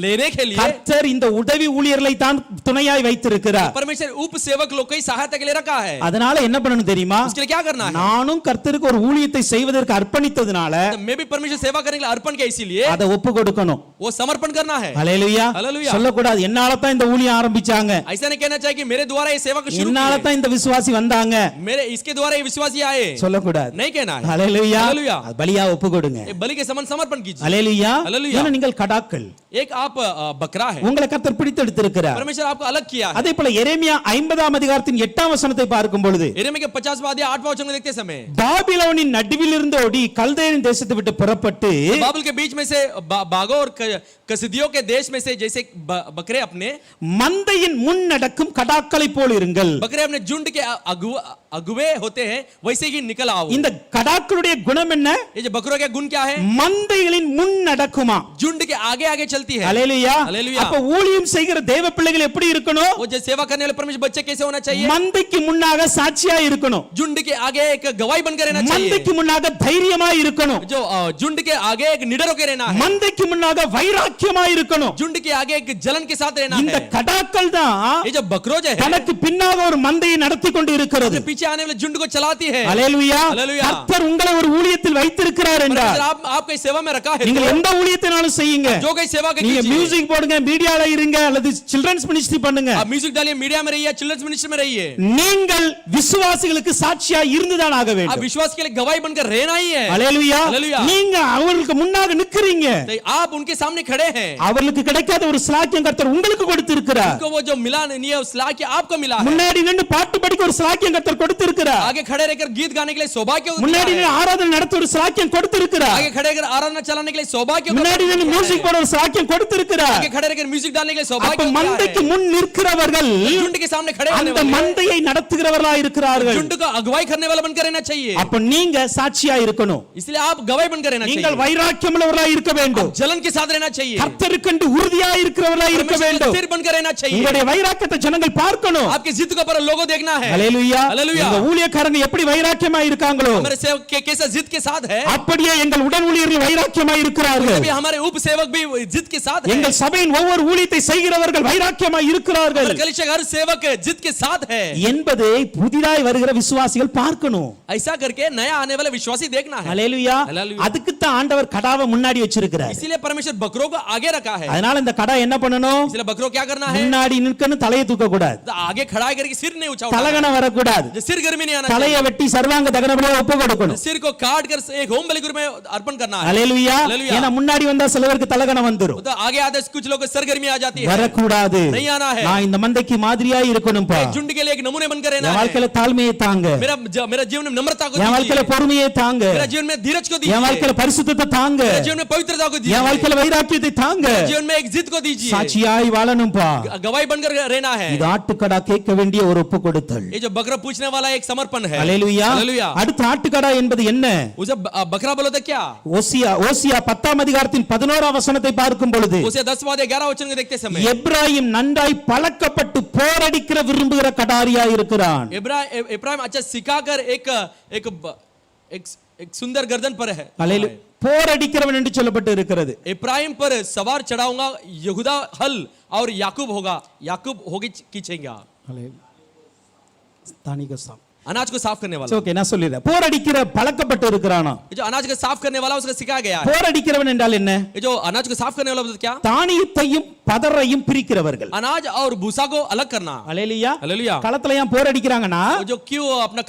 लेने के लिए கர்த்தர் இந்த உதவி ஊழியர்களை தான் துணையாய் வைத்திருக்கிறார். परमेश्वर उप सेवक लोग की सहायता के लिए रखा है। அதனால என்ன பண்ணணும் தெரியுமா? उसके लिए क्या करना है? நானும் கர்த்தருக்கு ஒரு ஊழியத்தை செய்வதற்கு அர்ப்பணித்ததனால मैं भी परमेश्वर सेवा करने के लिए अर्पण किया, इसीलिए அதை ஒப்பு கொடுக்கணும். वो समर्पण करना है। அல்லேலூயா. हालेलुया। சொல்லக்கூடாது என்னால தான் இந்த ஊழியம் ஆரம்பிச்சாங்க, ऐसा नहीं कहना चाहिए कि मेरे द्वारा ये सेवा को शुरू என்னால किया, தான் இந்த விசுவாசி வந்தாங்க, मेरे इसके द्वारा ये विश्वासी आए, சொல்லக்கூடாது. नहीं कहना है। அல்லேலூயா. हालेलुया। அது பலியா ஒப்பு கொடுங்க. ये बलि के समान समर्पण कीजिए। அல்லேலூயா. हालेलुया। ஏன்னா நீங்கள் கடாக்கள், एक आप बकरा है, உங்களை கர்த்தர் பிடித்தெடுத்திருக்கிறார். परमेश्वर आपको अलग किया है। அதே போல எரேமியா 50ஆம் அதிகாரத்தின் 8ஆம் வசனத்தை பார்க்கும் பொழுது यिर्मयाह के 50वां अध्याय 8वां वचन को देखते समय பாபிலோனின் நடுவில் இருந்து ஓடி கல்தேயரின் தேசத்தை விட்டு புறப்பட்டு बाबुल के बीच में से बागों और कसिदियों के देश में से जैसे बकरे अपने மந்தையின் முன் நடக்கும் கடாக்களை போல் இருங்கள். बकरे अपने झुंड के अगुवे होते हैं, वैसे ही निकल आओ। இந்த கடாக்களுடைய குணம் என்ன? ये जो बकरों का गुण क्या है? மந்தைகளின் முன் நடக்குமா? झुंड के आगे आगे चलती है। அல்லேலூயா. हालेलुया। அப்ப ஊழியம் செய்கிற தேவ பிள்ளைகள் எப்படி இருக்கணும்? वो जो सेवा करने वाले परमेश्वर बच्चे कैसे होना चाहिए? மந்தைக்கு முன்னாக சாட்சியா இருக்கணும். झुंड के आगे एक गवाही बनकर रहना चाहिए। மந்தைக்கு முன்னாக தைரியமா இருக்கணும். जो झुंड के आगे एक निडर होकर रहना है। மந்தைக்கு முன்னாக வைராக்கியமா இருக்கணும். झुंड के आगे एक जलन के साथ रहना இந்த है। கடாக்கள் தான் ये जो बकरों जो है, தனக்கு பின்னாக ஒரு மந்தையை நடத்தி கொண்டு இருக்கிறது. पीछे आने वाले झुंड को चलाती है। அல்லேலூயா. हालेलुया। கர்த்தர் உங்களை ஒரு ஊழியத்தில் வைத்திருக்கிறார் என்றால் आपको इस सेवा में रखा है, நீங்கள் எந்த ஊழியத்தினாலும் செய்யுங்க. जो कोई सेवा के நீங்க कीजिए। மியூசிக் போடுங்க, மீடியால இருங்க, அல்லது சில்ட்ரன்ஸ் மினிஸ்ட்ரி பண்ணுங்க. आप म्यूजिक डालिए, मीडिया में रहिए, चिल्ड्रंस मिनिस्ट्री में रहिए। நீங்கள் விசுவாசிகளுக்கு சாட்சியா இருந்துதான் ஆக आप வேண்டும். विश्वास के लिए गवाही बनकर रहना ही है। அல்லேலூயா. हालेलुया। நீங்க அவர்களுக்கு முன்னாக நிக்கிறீங்க. तो आप उनके सामने खड़े हैं। அவர்களுக்கு கிடைக்காத ஒரு ஸ்லாக்கியம் கர்த்தர் உங்களுக்கு கொடுத்திருக்கிறார். उनको वो जो मिला नहीं है, उस लायक आपको मिला है। முன்னாடி நின்னு பாட்டு பாடும்படிக்கு ஒரு ஸ்லாக்கியம் கர்த்தர் கொடுத்திருக்கிறார். आगे खड़े रहकर गीत गाने के लिए सौभाग्य को முன்னாடி दिया है। நின்னு ஆராதனை நடத்த ஒரு ஸ்லாக்கியம் கொடுத்திருக்கிறார். आगे खड़े रहकर आराधना चलाने के लिए सौभाग्य को முன்னாடி நின்னு மியூசிக் போட ஒரு ஸ்லாக்கியம் கொடுத்திருக்கிறார். आगे खड़े रहकर म्यूजिक डालने के लिए அப்ப सौभाग्य को दिया மந்தைக்கு है। முன் நிற்கிறவர்கள் झुंड के सामने खड़े होने அந்த वाले மந்தையை நடத்துகிறவர்களா இருக்கிறார்கள். झुंड को अगुवाई करने वाला बनकर रहना चाहिए। அப்ப நீங்க சாட்சியா இருக்கணும். इसलिए आप गवाही बनकर रहना நீங்கள் चाहिए। வைராக்கியம் உள்ளவர்களா இருக்க வேண்டும். जलन के साथ रहना चाहिए। கர்த்தருக்கென்று உறுதியா இருக்கிறவர்களா இருக்க परमेश्वर வேண்டும். को स्थिर बनकर रहना चाहिए। உங்களுடைய வைராக்கியத்தை ஜனங்கள் பார்க்கணும். आपकी जिद को पर लोगों देखना है। ஹல்லேலூயா. हालेलुया। இந்த ஊழியக்காரங்க எப்படி வைராக்கியமா இருக்காங்களோ हमारे सेवक के कैसा जिद के साथ है, அப்படியே எங்கள் உடன் ஊழியர்கள் வைராக்கியமா இருக்கிறார்கள். भी हमारे उप सेवक भी जिद के साथ है। எங்கள் சபையின் ஒவ்வொரு ஊழியத்தை செய்கிறவர்கள் வைராக்கியமா இருக்கிறார்கள் हमारे कलीसिया हर सेवक जिद के साथ है। என்பதை புதிதாய் வருகிற விசுவாசிகள் பார்க்கணும். ऐसा करके नया आने वाले विश्वासी देखना है। ஹல்லேலூயா. ஹல்லேலூயா. அதுக்கு தான் ஆண்டவர் கடாவை முன்னாடி வச்சிருக்கிறார். इसीलिए परमेश्वर बकरों को आगे रखा है। அதனால இந்த கடா என்ன பண்ணணும்? इसलिए बकरों क्या करना है? முன்னாடி நிற்கணும், தலையை தூக்க கூடாது, तो आगे खड़ा करके सिर नहीं ऊंचा उठाना। தலகணம் வரக்கூடாது, जो सिर गर्मी नहीं आना தலையை வெட்டி சர்வாங்க தகன பலியா ஒப்பு கொடுக்கணும். सिर को काट कर एक होम बलि में अर्पण करना है। ஹல்லேலூயா. ஹல்லேலூயா. ஏன்னா முன்னாடி வந்தா சிலருக்கு தலகணம் வந்துரும். तो आगे आते कुछ लोग को सरगर्मी आ जाती है। வரக்கூடாது. नहीं आना है। நான் இந்த மந்தைக்கு மாதிரியா இருக்கணும்பா. एक झुंड के लिए एक नमूने बनकर रहना என் है। வாழ்க்கையில தாழ்மையை தாங்க, मेरा जीवन में नम्रता को என் வாழ்க்கையில दीजिए। பொறுமையை தாங்க, मेरा जीवन में धीरज को என் दीजिए। வாழ்க்கையில பரிசுத்தத்தை தாங்க, मेरा जीवन में पवित्रता को என் दीजिए। வாழ்க்கையில வைராக்கியத்தை தாங்க. जीवन में एक जिद को दीजिए। சாட்சியாய் வாழணும்பா. गवाही बनकर रहना है। இது ஆட்டுக்கடா கேட்க வேண்டிய ஒரு ஒப்பு கொடுத்தல். ये जो बकरा पूछने वाला एक समर्पण है। ஹல்லேலூயா. हालेलुया। அடுத்த ஆட்டுக்கடா என்பது என்ன? उसे बकरा बोलो तो क्या? ஓசியா 10ஆம் அதிகாரத்தின் 11ஆம் வசனத்தை பார்க்கும் பொழுது उसे 10-11 वचन को देखते समय எப்ராயிம் நன்றாய் பழக்கப்பட்டு போரடிக்கிற விரும்புகிற கடாரியா இருக்கிறான். इब्राहिम अच्छा सिखाकर एक एक एक एक सुंदर गर्दन पर है। ஹல்லேலூயா. போரடிக்கிறவன் என்று சொல்லப்பட்டு இருக்கிறது. इब्राहिम पर सवार चढ़ाऊंगा, यहूदा हल और याकूब होगा, याकूब होगी खींचेगा। ஹல்லேலூயா. தானிக சாம். अनाज को साफ करने वाला। ஓகே, நான் சொல்லிடுறேன். போரடிக்கிற பழக்கப்பட்டு இருக்கிறானா? ये जो अनाज को साफ करने वाला उसको सिखाया गया है। போரடிக்கிறவன் என்றால் என்ன? ये जो अनाज को साफ करने वाला मतलब क्या? தானியத்தையும் பதரையும் பிரிக்கிறவர்கள். अनाज और भूसा को अलग करना। ஹல்லேலூயா. हालेलुया। களத்துல ஏன் போரடிக்கிறாங்கன்னா वो जो क्यों अपना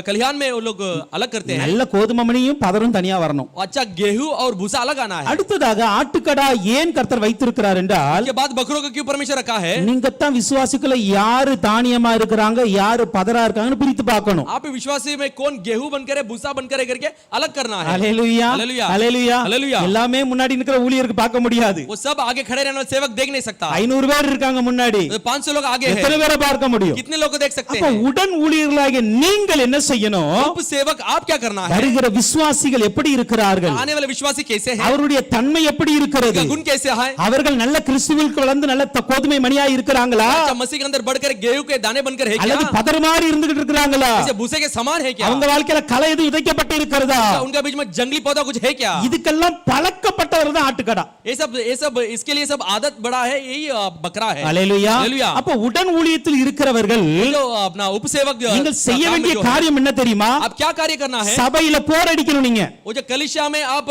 खलिहान में वो लोग अलग करते हैं। நல்ல கோதுமை மணியும் பதரும் தனியா வரணும். अच्छा गेहूं और भूसा अलग आना है। அடுத்ததாக ஆட்டுக்கடா ஏன் கர்த்தர் வைத்திருக்கிறார் என்றால் उसके बाद बकरों को क्यों परमेश्वर रखा है? நீங்க தான் விசுவாசிக்குள்ள யாரு தானியமா இருக்கிறாங்க, யாரு பதரா இருக்காங்கன்னு பிரித்து பார்க்கணும். आप विश्वासी में कौन गेहूं बनकर है, भूसा बनकर है करके अलग करना है। ஹல்லேலூயா. हालेलुया। ஹல்லேலூயா. हालेलुया। எல்லாமே முன்னாடி நிக்கிற ஊழியருக்கு பார்க்க முடியாது. वो सब आगे खड़े रहने वाले सेवक देख नहीं सकता। 500 பேர் இருக்காங்க முன்னாடி, तो 500 लोग आगे எத்தனை हैं, பேரை பார்க்க முடியும்? कितने लोग को देख सकते அப்ப हैं? உடன் ஊழியர்களாகிய நீங்கள் என்ன செய்யணும்? उप सेवक आप क्या करना है? வருகிற விசுவாசிகள் எப்படி இருக்கிறார்கள், आने वाले विश्वासी कैसे हैं, அவருடைய தன்மை எப்படி இருக்கிறது, उनका गुण कैसे है? அவர்கள் நல்ல கிறிஸ்துவுக்கு வளர்ந்து நல்ல கோதுமை மணியா இருக்கிறாங்களா, अच्छा मसीह के अंदर बढ़कर गेहूं के दाने बनकर है क्या? அல்லது பதர் மாதிரி இருந்துகிட்டு இருக்கிறாங்களா, जैसे भूसे के समान है क्या? அவங்க வாழ்க்கையில களை எதுவும் விதைக்கப்பட்டு இருக்கிறதா? उनका बीच में जंगली पौधा कुछ है क्या? இதுக்கெல்லாம் பழக்கப்பட்டவர் தான் ஆட்டுக்கடா. ये सब इसके लिए सब आदत बड़ा है, यही बकरा है। ஹல்லேலூயா. हालेलुया। அப்ப உடன் ஊழியத்தில் இருக்கிறவர்கள் जो अपना उपसेवक நீங்கள் செய்ய काम में வேண்டிய जो है, காரியம் என்ன தெரியுமா? आप क्या कार्य करना है? சபையில போரடிக்கணும். நீங்க वो जो कलीसिया में आप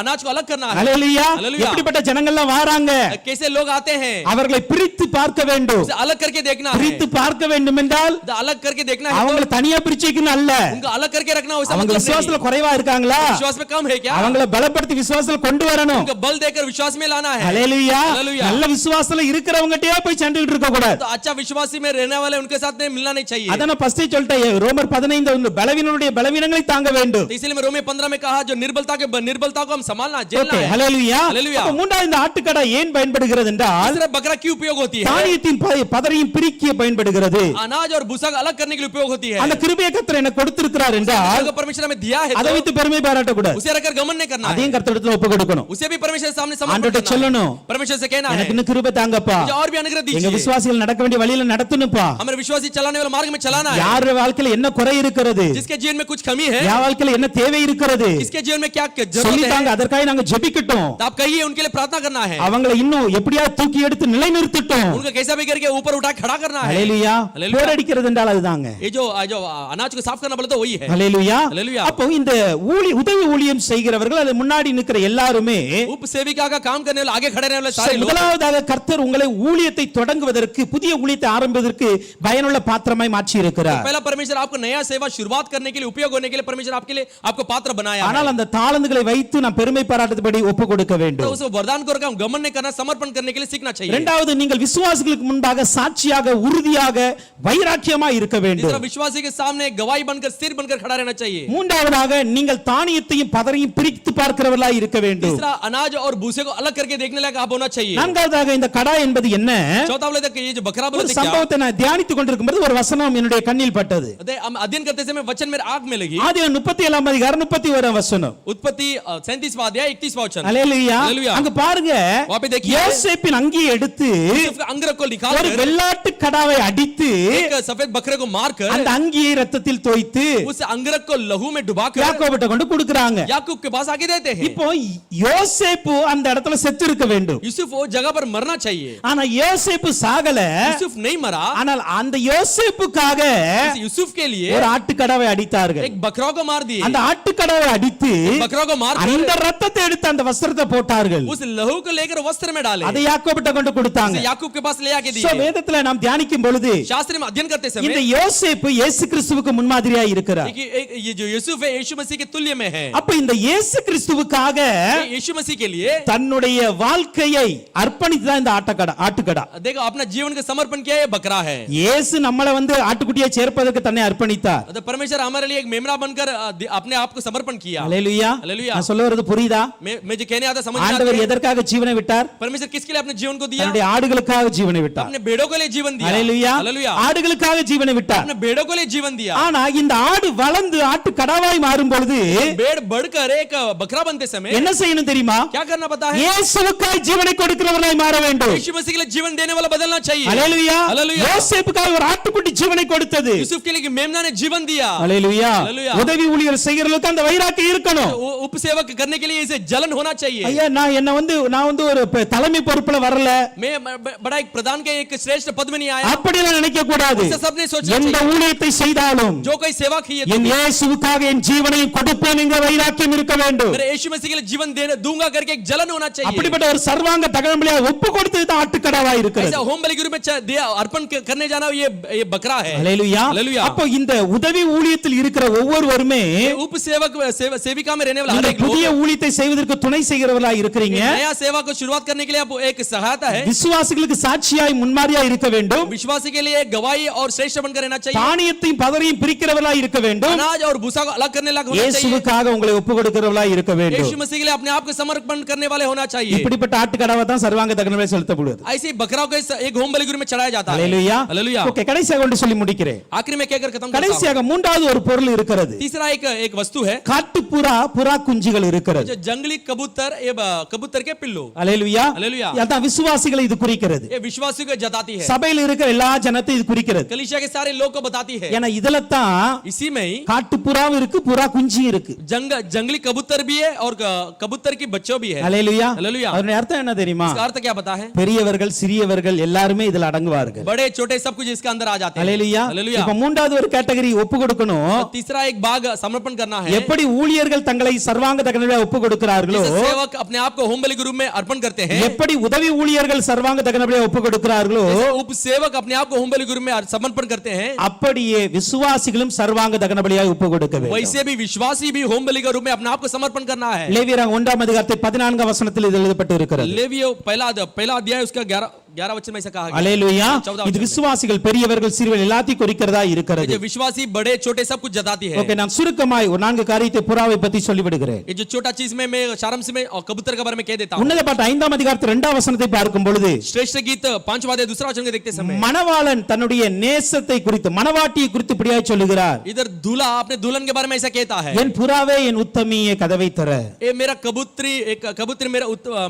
अनाज को अलग करना है। ஹல்லேலூயா. हालेलुया। எப்படிப்பட்ட ஜனங்கள்லாம் வராங்க, कैसे लोग आते हैं, அவர்களை பிரித்து பார்க்க வேண்டும். उसे अलग करके देखना है। பிரித்து பார்க்க வேண்டும் என்றால் अलग करके देखना है, அவங்களை தனியா பிரிச்சு வைக்கணும் அல்ல. उनको अलग करके रखना। वैसा அவங்க मतलब விசுவாசத்துல नहीं। குறைவா இருக்காங்களா, विश्वास में कम है क्या? அவங்களை பலப்படுத்தி விசுவாசத்துல கொண்டு வரணும். उनको बल देकर विश्वास में लाना है। ஹல்லேலூயா. हालेलुया। நல்ல விசுவாசத்துல இருக்கிறவங்கட்டே போய் சண்டையிட்டு இருக்க கூடாது. तो अच्छा विश्वासी में रहने वाले उनके साथ में मिलना नहीं चाहिए। அத நான் ஃபர்ஸ்டே சொல்லிட்டேன். ரோமர் 15 பலவீனனுடைய பலவீனங்களை தாங்க வேண்டும். तो इसलिए मैं रोमे 15 में कहा जो निर्बलता को हम संभालना झेलना ஓகே, है। ஹல்லேலூயா. हालेलुया। அப்ப மூன்றாவது இந்த ஆட்டுக்கடா ஏன் பயன்படுகிறது என்றால் तीसरा बकरा क्यों उपयोग होती है? தானியத்தின் பதரையும் பிரிக்க பயன்படுகிறது. अनाज और भूसा को अलग करने के लिए उपयोग होती है। அந்த கிருபையை கர்த்தர் எனக்கு கொடுத்திருக்கிறார் என்றால் अगर परमेश्वर हमें दिया है அதை तो வைத்து பெருமை பாராட்ட கூடாது. उसे रखकर घमंड नहीं करना है। அதையும் கர்த்தரிடத்துல ஒப்பு கொடுக்கணும். उसे भी परमेश्वर के सामने समर्पण ஆண்டவர்ட்ட करना है। சொல்லணும், परमेश्वर से कहना है எனக்கு இன்னும் கிருபை தாங்கப்பா, मुझे और भी अनुग्रह எங்க दीजिए। விசுவாசிகள் நடக்க வேண்டிய வழியில நடத்தணும்ப்பா. हमारे विश्वासी चलाने वाले मार्ग में चलाना है। யார் வாழ்க்கையில என்ன குறை இருக்கிறது, जिसके जीवन में कुछ कमी है, யார் வாழ்க்கையில என்ன தேவை இருக்கிறது इसके जीवन में क्या जरूरत சொல்லிட்டாங்க. है, அதற்காக நாங்க ஜெபிக்கட்டும். तो आप कहिए, उनके लिए प्रार्थना करना है। அவங்களை இன்னும் எப்படியாவது தூக்கி எடுத்து நிலைநிறுத்தட்டும். उनको कैसा भी करके ऊपर उठा खड़ा करना है। ஹல்லேலூயா. हालेलुया। போரடிக்கிறது என்றால் அதுதாங்க. ये जो अनाज को साफ करना बोले तो वही है। ஹல்லேலூயா. हालेलुया। அப்போ இந்த உதவி ஊழியம் செய்கிறவர்கள் அது முன்னாடி நிக்கிற எல்லாருமே उप सेविका का काम करने वाले आगे खड़े रहने वाले सारे लोग முதலாவதாக கர்த்தர் உங்களை ஊழியத்தை தொடங்குவதற்கு புதிய ஊழியத்தை ஆரம்பிப்பதற்கு பயனுள்ள பாத்திரமாய் மாற்றி இருக்கிறார். पहला परमेश्वर आपको नया सेवा शुरुआत करने के लिए उपयोग होने के लिए परमेश्वर आपके लिए आपको पात्र बनाया है. ஆனால் அந்த தாளந்துகளை வைத்து நாம் பெருமை பாராட்டும்படி ஒப்பு கொடுக்க तो வேண்டும். उस वरदान को हम गमन नहीं करना, समर्पण करने के लिए सीखना चाहिए. இரண்டாவது நீங்கள் விசுவாசிகளுக்கு முன்பாக சாட்சியாக உறுதியாக வைராக்கியமாய் இருக்க तीसरा வேண்டும். विश्वासी के सामने गवाही बनकर स्थिर बनकर खड़ा रहना चाहिए. மூன்றாவதாக நீங்கள் தானியத்தையும் பதரையும் பிரித்து பார்க்கிறவர்களாய் இருக்க வேண்டும். तीसरा अनाज और भूसे को अलग करके देखने लायक आप होना चाहिए. நான்காவதாக இந்த கடா என்பது என்ன? चौथा बोले तक ये जो बकरा ஒரு बोले थे क्या, சம்பவத்தை நான் தியானித்துக் கொண்டிருக்கும்போது ஒரு வசனம் என்னுடைய கண்ணில் பட்டது. हम अध्ययन करते समय वचन मेरे आंख में लगी. ஆதியாகமம் 37ஆம் அதிகாரம் 31ஆம் வசனம். उत्पत्ति 37वां अध्याय 31वां वचन. அல்லேலூயா. அல்லேலூயா. அங்க பாருங்க, वहां पे देखिए யோசேப்பின் அங்கியை எடுத்து यूसुफ के अंगरख को निकाल ஒரு कर வெள்ளாட்டு கடாவை அடித்து एक सफेद बकरे को मारकर அந்த அங்கியை ரத்தத்தில் தோய்த்து उस अंगरख को लहू में डुबाकर யாக்கோபிட்ட கொண்டு கொடுக்கறாங்க. याकूब के पास आके देते हैं. இப்போ யோசேப்பு அந்த இடத்துல செத்து இருக்க வேண்டும். यूसुफ वो जगह पर मरना चाहिए. ஆனா யோசேப்பு சாகல. यूसुफ नहीं मरा. ஆனால் அந்த யோசேப்புக்காக यूसुफ के लिए ஒரு ஆட்டுக்கடாவை அடித்தார்கள். एक बकरा को मार दिए. அந்த ஆட்டுக்கடாவை அடித்து बकरा को मार அந்த ரத்தத்தை எடுத்து அந்த வஸ்திரத்தை போட்டார்கள். उस लहू को लेकर वस्त्र में डाले. அதை யாக்கோபிட்ட கொண்டு கொடுத்தாங்க. उसे याकूब के पास ले आके சோ दिए. வேதத்துல நாம் தியானிக்கும் பொழுது शास्त्र में अध्ययन करते இந்த समय யோசேப்பு இயேசு கிறிஸ்துவுக்கு முன்மாதிரியா இருக்கிறார். ये जो यूसुफ है यीशु मसीह के तुल्य में है. அப்ப இந்த இயேசு கிறிஸ்துவுக்காக यीशु मसीह के लिए தன்னுடைய வாழ்க்கையை அர்ப்பணித்துதான் இந்த ஆட்டுக்கடா. देखो अपना जीवन का समर्पण किया ये बकरा है. இயேசு நம்மளை வந்து ஆட்டுக்குட்டியை சேர்ப்பதற்கு தன்னை அர்ப்பணித்தார். तो परमेश्वर हमारे लिए एक मेमना बनकर अपने आप को समर्पण किया. அல்லேலூயா. हालेलुया. நான் சொல்ல வரது புரியுதா? मैं जो कहने आता समझ में आता ஆண்டவர் है. எதற்காக ஜீவனை விட்டார்? परमेश्वर किसके लिए अपने जीवन को दिया? தன்னுடைய ஆடுகளுக்காக ஜீவனை விட்டார். अपने भेड़ों के लिए जीवन दिया. அல்லேலூயா. हालेलुया. ஆடுகளுக்காக ஜீவனை விட்டார். अपने भेड़ों के लिए जीवन दिया. ஆனா இந்த ஆடு வளர்ந்து ஆட்டுக்கடாவாய் மாறும் பொழுது भेड़ बढ़कर एक बकरा बनते समय என்ன செய்யணும் தெரியுமா? क्या करना पता है? இயேசுவுக்காய் ஜீவனை கொடுக்கிறவராய் மாற வேண்டும். यीशु मसीह के लिए जीवन देने वाला बदलना चाहिए. அல்லேலூயா. हालेलुया. யோசேப்புக்காக ஒரு ஆட்டுக்குட்டி ஜீவனை கொடுத்தது. यूसुफ के लिए मेमना ने जीवन दिया. அல்லேலூயா. हालेलुया. உதவி ஊழியர் செய்கிறவங்களுக்கு அந்த வைராக்கியம் இருக்கணும். उपसेवक करने के लिए इसे जलन होना चाहिए. ஐயா நான் வந்து ஒரு தலைமை பொறுப்புல வரல, मैं बड़ा एक प्रधान के एक श्रेष्ठ पद में नहीं आया. அப்படி நான் நினைக்க கூடாது. ऐसा सबने सोचना எந்த चाहिए. ஊழியத்தை செய்தாலும் जो कोई सेवा की है என் இயேசுவுக்காக என் ஜீவனை கொடுப்பேன் என்கிற வைராக்கியம் இருக்க வேண்டும். मेरे यीशु मसीह के लिए जीवन देने दूंगा करके एक जलन होना चाहिए. அப்படிப்பட்ட ஒரு சர்வாங்க தகனபலியா ஒப்பு கொடுத்தது தான் ஆட்டுக்கடாவா இருக்கிறது. ऐसा होम बलि के रूप में अर्पण करने जाना ये बकरा है. அல்லேலூயா. हालेलुया. அப்போ இந்த உதவி ஊழியத்தில் இருக்கிற ஒவ்வொருவருமே उप सेवक सेविका में रहने वाला हर இந்த एक लोग புதிய ஊழியத்தை செய்வதற்கு துணை செய்கிறவர்களா இருக்கிறீங்க. नया सेवा को शुरुआत करने के लिए आप एक सहायता है. விசுவாசிகளுக்கு சாட்சியாய் முன்மாதிரியா இருக்க வேண்டும். विश्वासी के लिए गवाही और श्रेष्ठ बनकर रहना चाहिए. தானியத்தையும் பதரையும் பிரிக்கிறவர்களா இருக்க வேண்டும். अनाज और भूसा को अलग करने लायक होना चाहिए. இயேசுவுக்காக உங்களை ஒப்பு கொடுக்கிறவர்களா இருக்க வேண்டும். यीशु मसीह के लिए अपने आप को समर्पण करने वाले होना चाहिए. இப்படிப்பட்ட ஆட்டுக்கடாவை தான் சர்வாங்க தகனபலி செலுத்தப்படுகிறது. ऐसे ही बकरा को एक होम बलि के रूप में चढ़ाया जाता है. அல்லேலூயா. हालेलुया. ஓகே, கடைசியாக ஒன்று சொல்லி முடிக்கிறேன். आखिर में कहकर खत्म करता हूं. கடைசியாக மூன்றாவது ஒரு பொருள் இருக்கிறது. तीसरा एक वस्तु है. புறா குஞ்சுகள் இருக்கிறது. जो जंगली कबूतर ये कबूतर के पिल्लू. அல்லேலூயா. हालेलुया. அதான் விசுவாசிகளை இது குறிக்கிறது. ये विश्वासी को जताती है. சபையில் இருக்கிற எல்லா ஜனத்தையும் இது குறிக்கிறது. कलीसिया के सारे लोग को बताती है. ஏன்னா இதுல தான் इसी में ही காட்டுப்புறாவும் இருக்கு, புறா குஞ்சும் இருக்கு. जंगली कबूतर भी है और कबूतर की बच्चों भी है. அல்லேலூயா. हालेलुया. அதனுடைய அர்த்தம் என்ன தெரியுமா? इसका अर्थ क्या पता है? பெரியவர்கள் சிறியவர்கள் எல்லாருமே இதுல அடங்குவார்கள். बड़े छोटे सब कुछ इसके अंदर आ जाते हैं. அல்லேலூயா. हालेलुया. இப்ப மூன்றாவது ஒரு கேட்டகரி ஒப்பு கொடுக்கணும். तीसरा एक भाग समर्पण करना है. எப்படி ஊழியர்கள் தங்களை சர்வாங்க தகனபலியா ஒப்பு கொடுக்கிறார்களோ, जैसे सेवक अपने आप को होम बलि के रूप में अर्पण करते हैं, எப்படி உதவி ஊழியர்கள் சர்வாங்க தகனபலியா ஒப்பு கொடுக்கிறார்களோ, जैसे उप सेवक अपने आप को होम बलि के रूप में समर्पण करते हैं, அப்படியே விசுவாசிகளும் சர்வாங்க தகனபலியாய் ஒப்பு கொடுக்க வேண்டும். वैसे भी विश्वासी भी होम बलि के रूप में अपने आप को समर्पण करना है. லேவியராகமம் 1ஆம் அதிகாரத்தை 14ஆம் வசனத்தில் இது எழுதப்பட்டு இருக்கிறது. लेवियो पहला अध्याय उसका 11 वचन में ऐसा कहा गया. அல்லேலூயா. 14 இது விசுவாசிகள் பெரியவர்கள் சிறியவர்கள் எல்லாத்தையும் குறிக்கிறதா இருக்கிறது. ये विश्वासी बड़े छोटे सब कुछ जताती है. ஓகே, நான் சுருக்கமாய் ஒரு 4 காரியத்தை புறாவை பத்தி சொல்லி விடுகிறேன். ये जो छोटा चीज में मैं सारांश में और कबूतर के बारे में कह देता हूं. உன்னத பாட்டு 5ஆம் அதிகாரத்தில் 2ஆம் வசனத்தை பார்க்கும் பொழுது श्रेष्ठ गीत 5वां अध्याय दूसरा वचन को देखते समय மணவாளன் தன்னுடைய நேசத்தை குறித்து மணவாட்டியை குறித்து இப்படியாய் சொல்லுகிறார். इधर दूल्हा अपने दुल्हन के बारे में ऐसा कहता है. என் புறாவே என் உத்தமியே கதவை தர. ए मेरा कबूतरी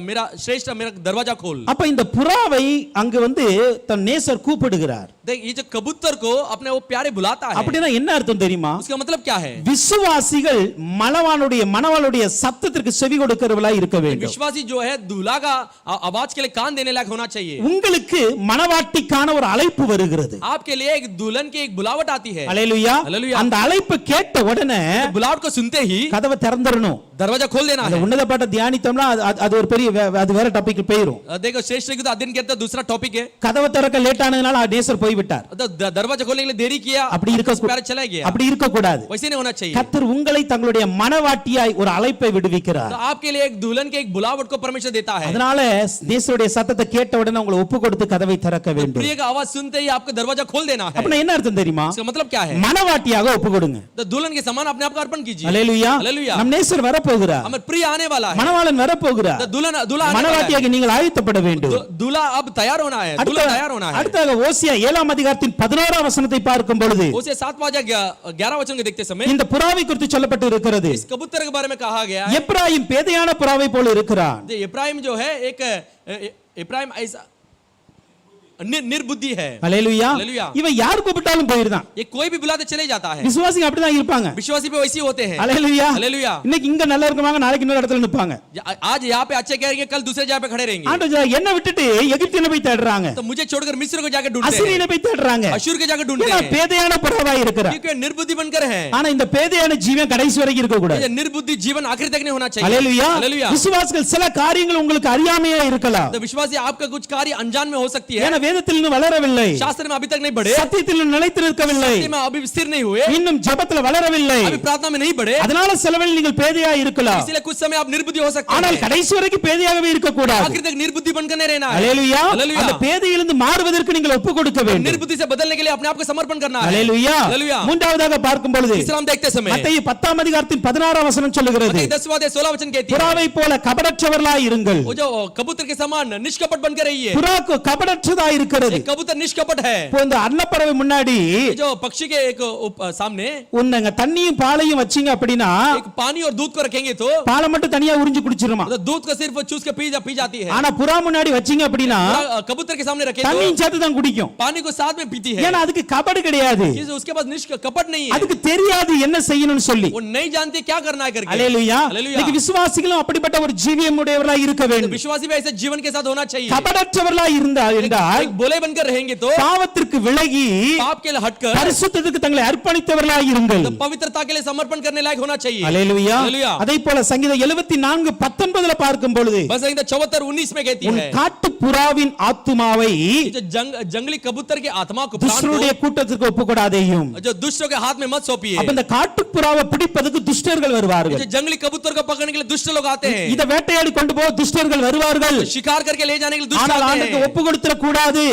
मेरा श्रेष्ठ मेरा दरवाजा खोल. அப்ப இந்த புறாவை அங்கு வந்து தன் நேசர் கூப்பிடுகிறார். देख ये जो कबूतर को अपने वो प्यारे बुलाता है, அப்படின்னா என்ன அர்த்தம் தெரியுமா? उसका मतलब क्या है? விசுவாசிகள் மணவாளுடைய சத்தத்திற்கு செவி கொடுக்கிறவர்களாய் இருக்க வேண்டும். विश्वासी जो है दूल्हा का आवाज के लिए कान देने लायक होना चाहिए. உங்களுக்கு மணவாட்டிக்கான ஒரு அழைப்பு வருகிறது. आपके लिए एक दुल्हन की एक बुलावट आती है. அல்லேலூயா. அல்லேலூயா. அந்த அழைப்பு கேட்ட உடனே बुलावट को सुनते ही கதவை திறந்துறணும். दरवाजा खोल देना அந்த है. உன்னத பாட்ட தியானித்தோம்னா அது ஒரு பெரிய அது வேற டாபிக் போயிரும். देखो श्रेष्ठ की तो अध्ययन करते दूसरा टॉपिक है. கதவை திறக்க லேட் ஆனதுனால நேசர் போய் விட்டார். दरवाजा खोलने के लिए देरी किया, அப்படி இருக்க प्यारे चला गया. அப்படி இருக்க கூடாது. वैसे नहीं होना चाहिए. கர்த்தர் உங்களை தங்களுடைய மணவாட்டியாய் ஒரு அழைப்பை விடுவிக்கிறார். तो आपके लिए एक दुल्हन के एक बुलावट को परमेश्वर देता है. அதனால நேசருடைய சத்தத்தை கேட்ட உடனே உங்களை ஒப்பு கொடுத்து கதவை திறக்க வேண்டும். प्रिय का आवाज सुनते ही आपको दरवाजा खोल देना है. அப்ப என்ன அர்த்தம் தெரியுமா? इसका मतलब क्या है? மணவாட்டியாக ஒப்பு கொடுங்க. तो दुल्हन के समान अपने आप को अर्पण कीजिए. அல்லேலூயா. हालेलूया. நம் நேசர் வரப்போகிறார். हमारे प्रिय आने वाला है. மணவாளன் வரப்போகிறார். तो दूल्हा आने वाला है. மணவாட்டியாக நீங்கள் ஆயத்தப்பட வேண்டும். दूल्हा अब तैयार होना है. दूल्हा तैयार होना है. அடுத்ததாக ஓசியா 7ஆம் அதிகாரத்தின் 11ஆம் வசனத்தை பார்க்கும் பொழுது उसे 7 वचन के देखते समय இந்த புறாவை குறித்து சொல்லப்பட்டு இருக்கிறது. इस कबूतर के बारे में कहा गया है. எப்ராயிம் பேதையான புறாவை போல இருக்கிறான். इब्राहिम जो है एक इब्राहिम ऐसा निर्बुद्धि है. அல்லேலூயா. हालेलुया. இவன் யார் கூப்பிட்டாலும் போயிடுதான். ये कोई भी बुलाते चले जाता है. விசுவாசிங்க அப்படிதான் இருப்பாங்க. विश्वासी पे वैसे ही होते हैं. அல்லேலூயா. हालेलुया. இன்னைக்கு இங்க நல்லா இருக்குவாங்க, நாளைக்கு இன்னொரு இடத்துல நிப்பாங்க. आज यहाँ पे अच्छे कहेंगे, कल दूसरे जगह पे खड़े रहेंगे. ஆண்டவர் என்ன விட்டுட்டு எகிப்தில போய் தேடுறாங்க. तो मुझे छोड़कर मिस्र को जाकर ढूंढते हैं. அசீரியனை போய் தேடுறாங்க. अशूर के जाकर ढूंढते ஏன்னா हैं. பேதையான புறாவா இருக்கிறான். क्योंकि निर्बुद्धि बनकर है. ஆனா இந்த பேதையான ஜீவன் கடைசி வரைக்கும் இருக்க கூடாது. ये निर्बुद्धि जीवन आखिर तक नहीं होना चाहिए. அல்லேலூயா. हालेलुया. விசுவாசிகள் சில காரியங்கள் உங்களுக்கு அறியாமையா இருக்கலாம். तो विश्वासी आपका कुछ कार्य अनजान में हो सकती है. ஏன்னா வேதத்தில் இன்னும் வளரவில்லை. शास्त्र में अभी तक नहीं बढ़े. சத்தியத்தில் நிலைத்திருக்கவில்லை. सत्य में अभी स्थिर नहीं हुए. இன்னும் ஜெபத்துல வளரவில்லை. अभी प्रार्थना में नहीं बढ़े. அதனால சிலவேளை நீங்கள் பேதையா இருக்கலாம். इसलिए कुछ समय आप निर्बुद्धि हो सकते ஆனால் हैं. கடைசி வரைக்கும் பேதையாகவே இருக்க கூடாது. आखिर तक निर्बुद्धि बनकर नहीं रहना है. அல்லேலூயா. हालेलुया. அந்த பேதையிலிருந்து மாறுவதற்கு நீங்கள் ஒப்பு கொடுக்க வேண்டும். निर्बुद्धि से बदलने के लिए अपने आप को समर्पण करना है. அல்லேலூயா. हालेलुया. மூன்றாவதாக பார்க்கும் பொழுது इस्लाम देखते समय மத்தேயு 10ஆம் அதிகாரத்தின் 16ஆம் வசனம் சொல்லுகிறது. 10 वचन कहती है, புறாவை போல கபடற்றவர்களாய் இருங்கள். वो जो कबूतर के समान निष्कपट बनकर रहिए. புறாக்கு கபடற்றதா இருக்கிறது. एक कबूतर निष्कपट है. இப்போ இந்த அன்னப்பறவை முன்னாடி ये जो पक्षी के एक सामने உன்னங்க தண்ணியும் பாலையும் வச்சீங்க அப்படினா एक पानी और दूध को रखेंगे तो பாலை மட்டும் தனியா உறிஞ்சு குடிச்சிருமா. तो दूध को सिर्फ चूस के पी जाती है. ஆனா புறா முன்னாடி வச்சீங்க அப்படினா कबूतर के सामने रखे தண்ணியும் तो சேர்த்து தான் குடிக்கும். पानी को साथ में पीती है. ஏன்னா அதுக்கு கபடு கிடையாது. क्योंकि उसके पास निष्कपट नहीं है. அதுக்கு தெரியாது என்ன செய்யணும்னு சொல்லி. वो नहीं जानती क्या करना है करके. அல்லேலூயா. हालेलुया. இன்னைக்கு விசுவாசிகளும் அப்படிப்பட்ட ஒரு ஜீவியம் உடையவர்களாய் இருக்க வேண்டும். विश्वासी भी ऐसे जीवन के साथ होना चाहिए. கபடற்றவர்களாய் இருந்தால் என்றால் एक बोले बनकर रहेंगे तो பாவத்திற்கு விலகி पाप के लिए हटकर பரிசுத்தத்துக்கு தங்களை அர்ப்பணித்தவர்களாய் இருங்கள். तो पवित्रता के लिए समर्पण करने लायक होना चाहिए. அல்லேலூயா. हालेलुया. அதேபோல சங்கீதம் 74:19 பார்க்கும் பொழுது बस 74:19 में कहती உன் है, காட்டு புறாவின் ஆத்துமாவை जो जंगली कबूतर की आत्मा को प्राण துஷ்டருடைய கூட்டத்திற்கு ஒப்புக்கொடாதேயும். को जो दुष्टों के हाथ में मत सौंपिए. அப்ப இந்த காட்டு புறாவை பிடிப்பதற்கு துஷ்டர்கள் வருவார்கள். जो जंगली कबूतर को पकड़ने के लिए दुष्ट लोग आते हैं. இத வேட்டையாடி கொண்டு போக துஷ்டர்கள் வருவார்கள். शिकार करके ले जाने के लिए दुष्ट ஆனால் आते ஆண்டவருக்கு हैं. ஒப்பு கொடுத்துற கூடாது.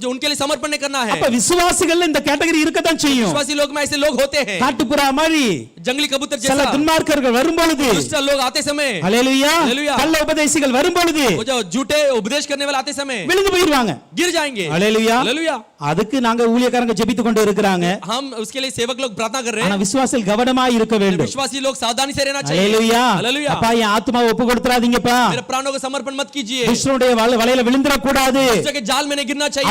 जो उनके लिए समर्पण नहीं करना है. அப்ப விசுவாசிகள் இந்த கேட்டகரி இருக்கத்தான் செய்யும். विश्वासी लोग में ऐसे लोग होते हैं. காட்டு புறா மாதிரி जंगली कबूतर சில जैसा துன்மார்க்கர்கள் வரும்பொழுது, दुष्ट लोग आते समय, அல்லேலூயா, हालेलुया, கள்ள உபதேசிகள் வரும்பொழுது वो जो झूठे उपदेश करने वाले आते समय விழுந்து போயிடுவாங்க. गिर जाएंगे. அல்லேலூயா. हालेलुया. அதுக்கு நாங்க ஊழியக்காரங்க ஜெபித்து கொண்டு இருக்கிறாங்க. हम उसके लिए सेवक लोग प्रार्थना कर रहे ஆனா हैं. விசுவாசிகள் கவனமா இருக்க வேண்டும். विश्वासी लोग सावधानी से रहना चाहिए. அல்லேலூயா. हालेलुया. அப்பா என் ஆத்துமாவை ஒப்பு கொடுத்துறாதீங்கப்பா. मेरे प्राणों को समर्पण मत कीजिए. கிறிஸ்துவுடைய வலையில விழுந்திர கூடாது. दुष्ट के जाल में नहीं गिरना चाहिए.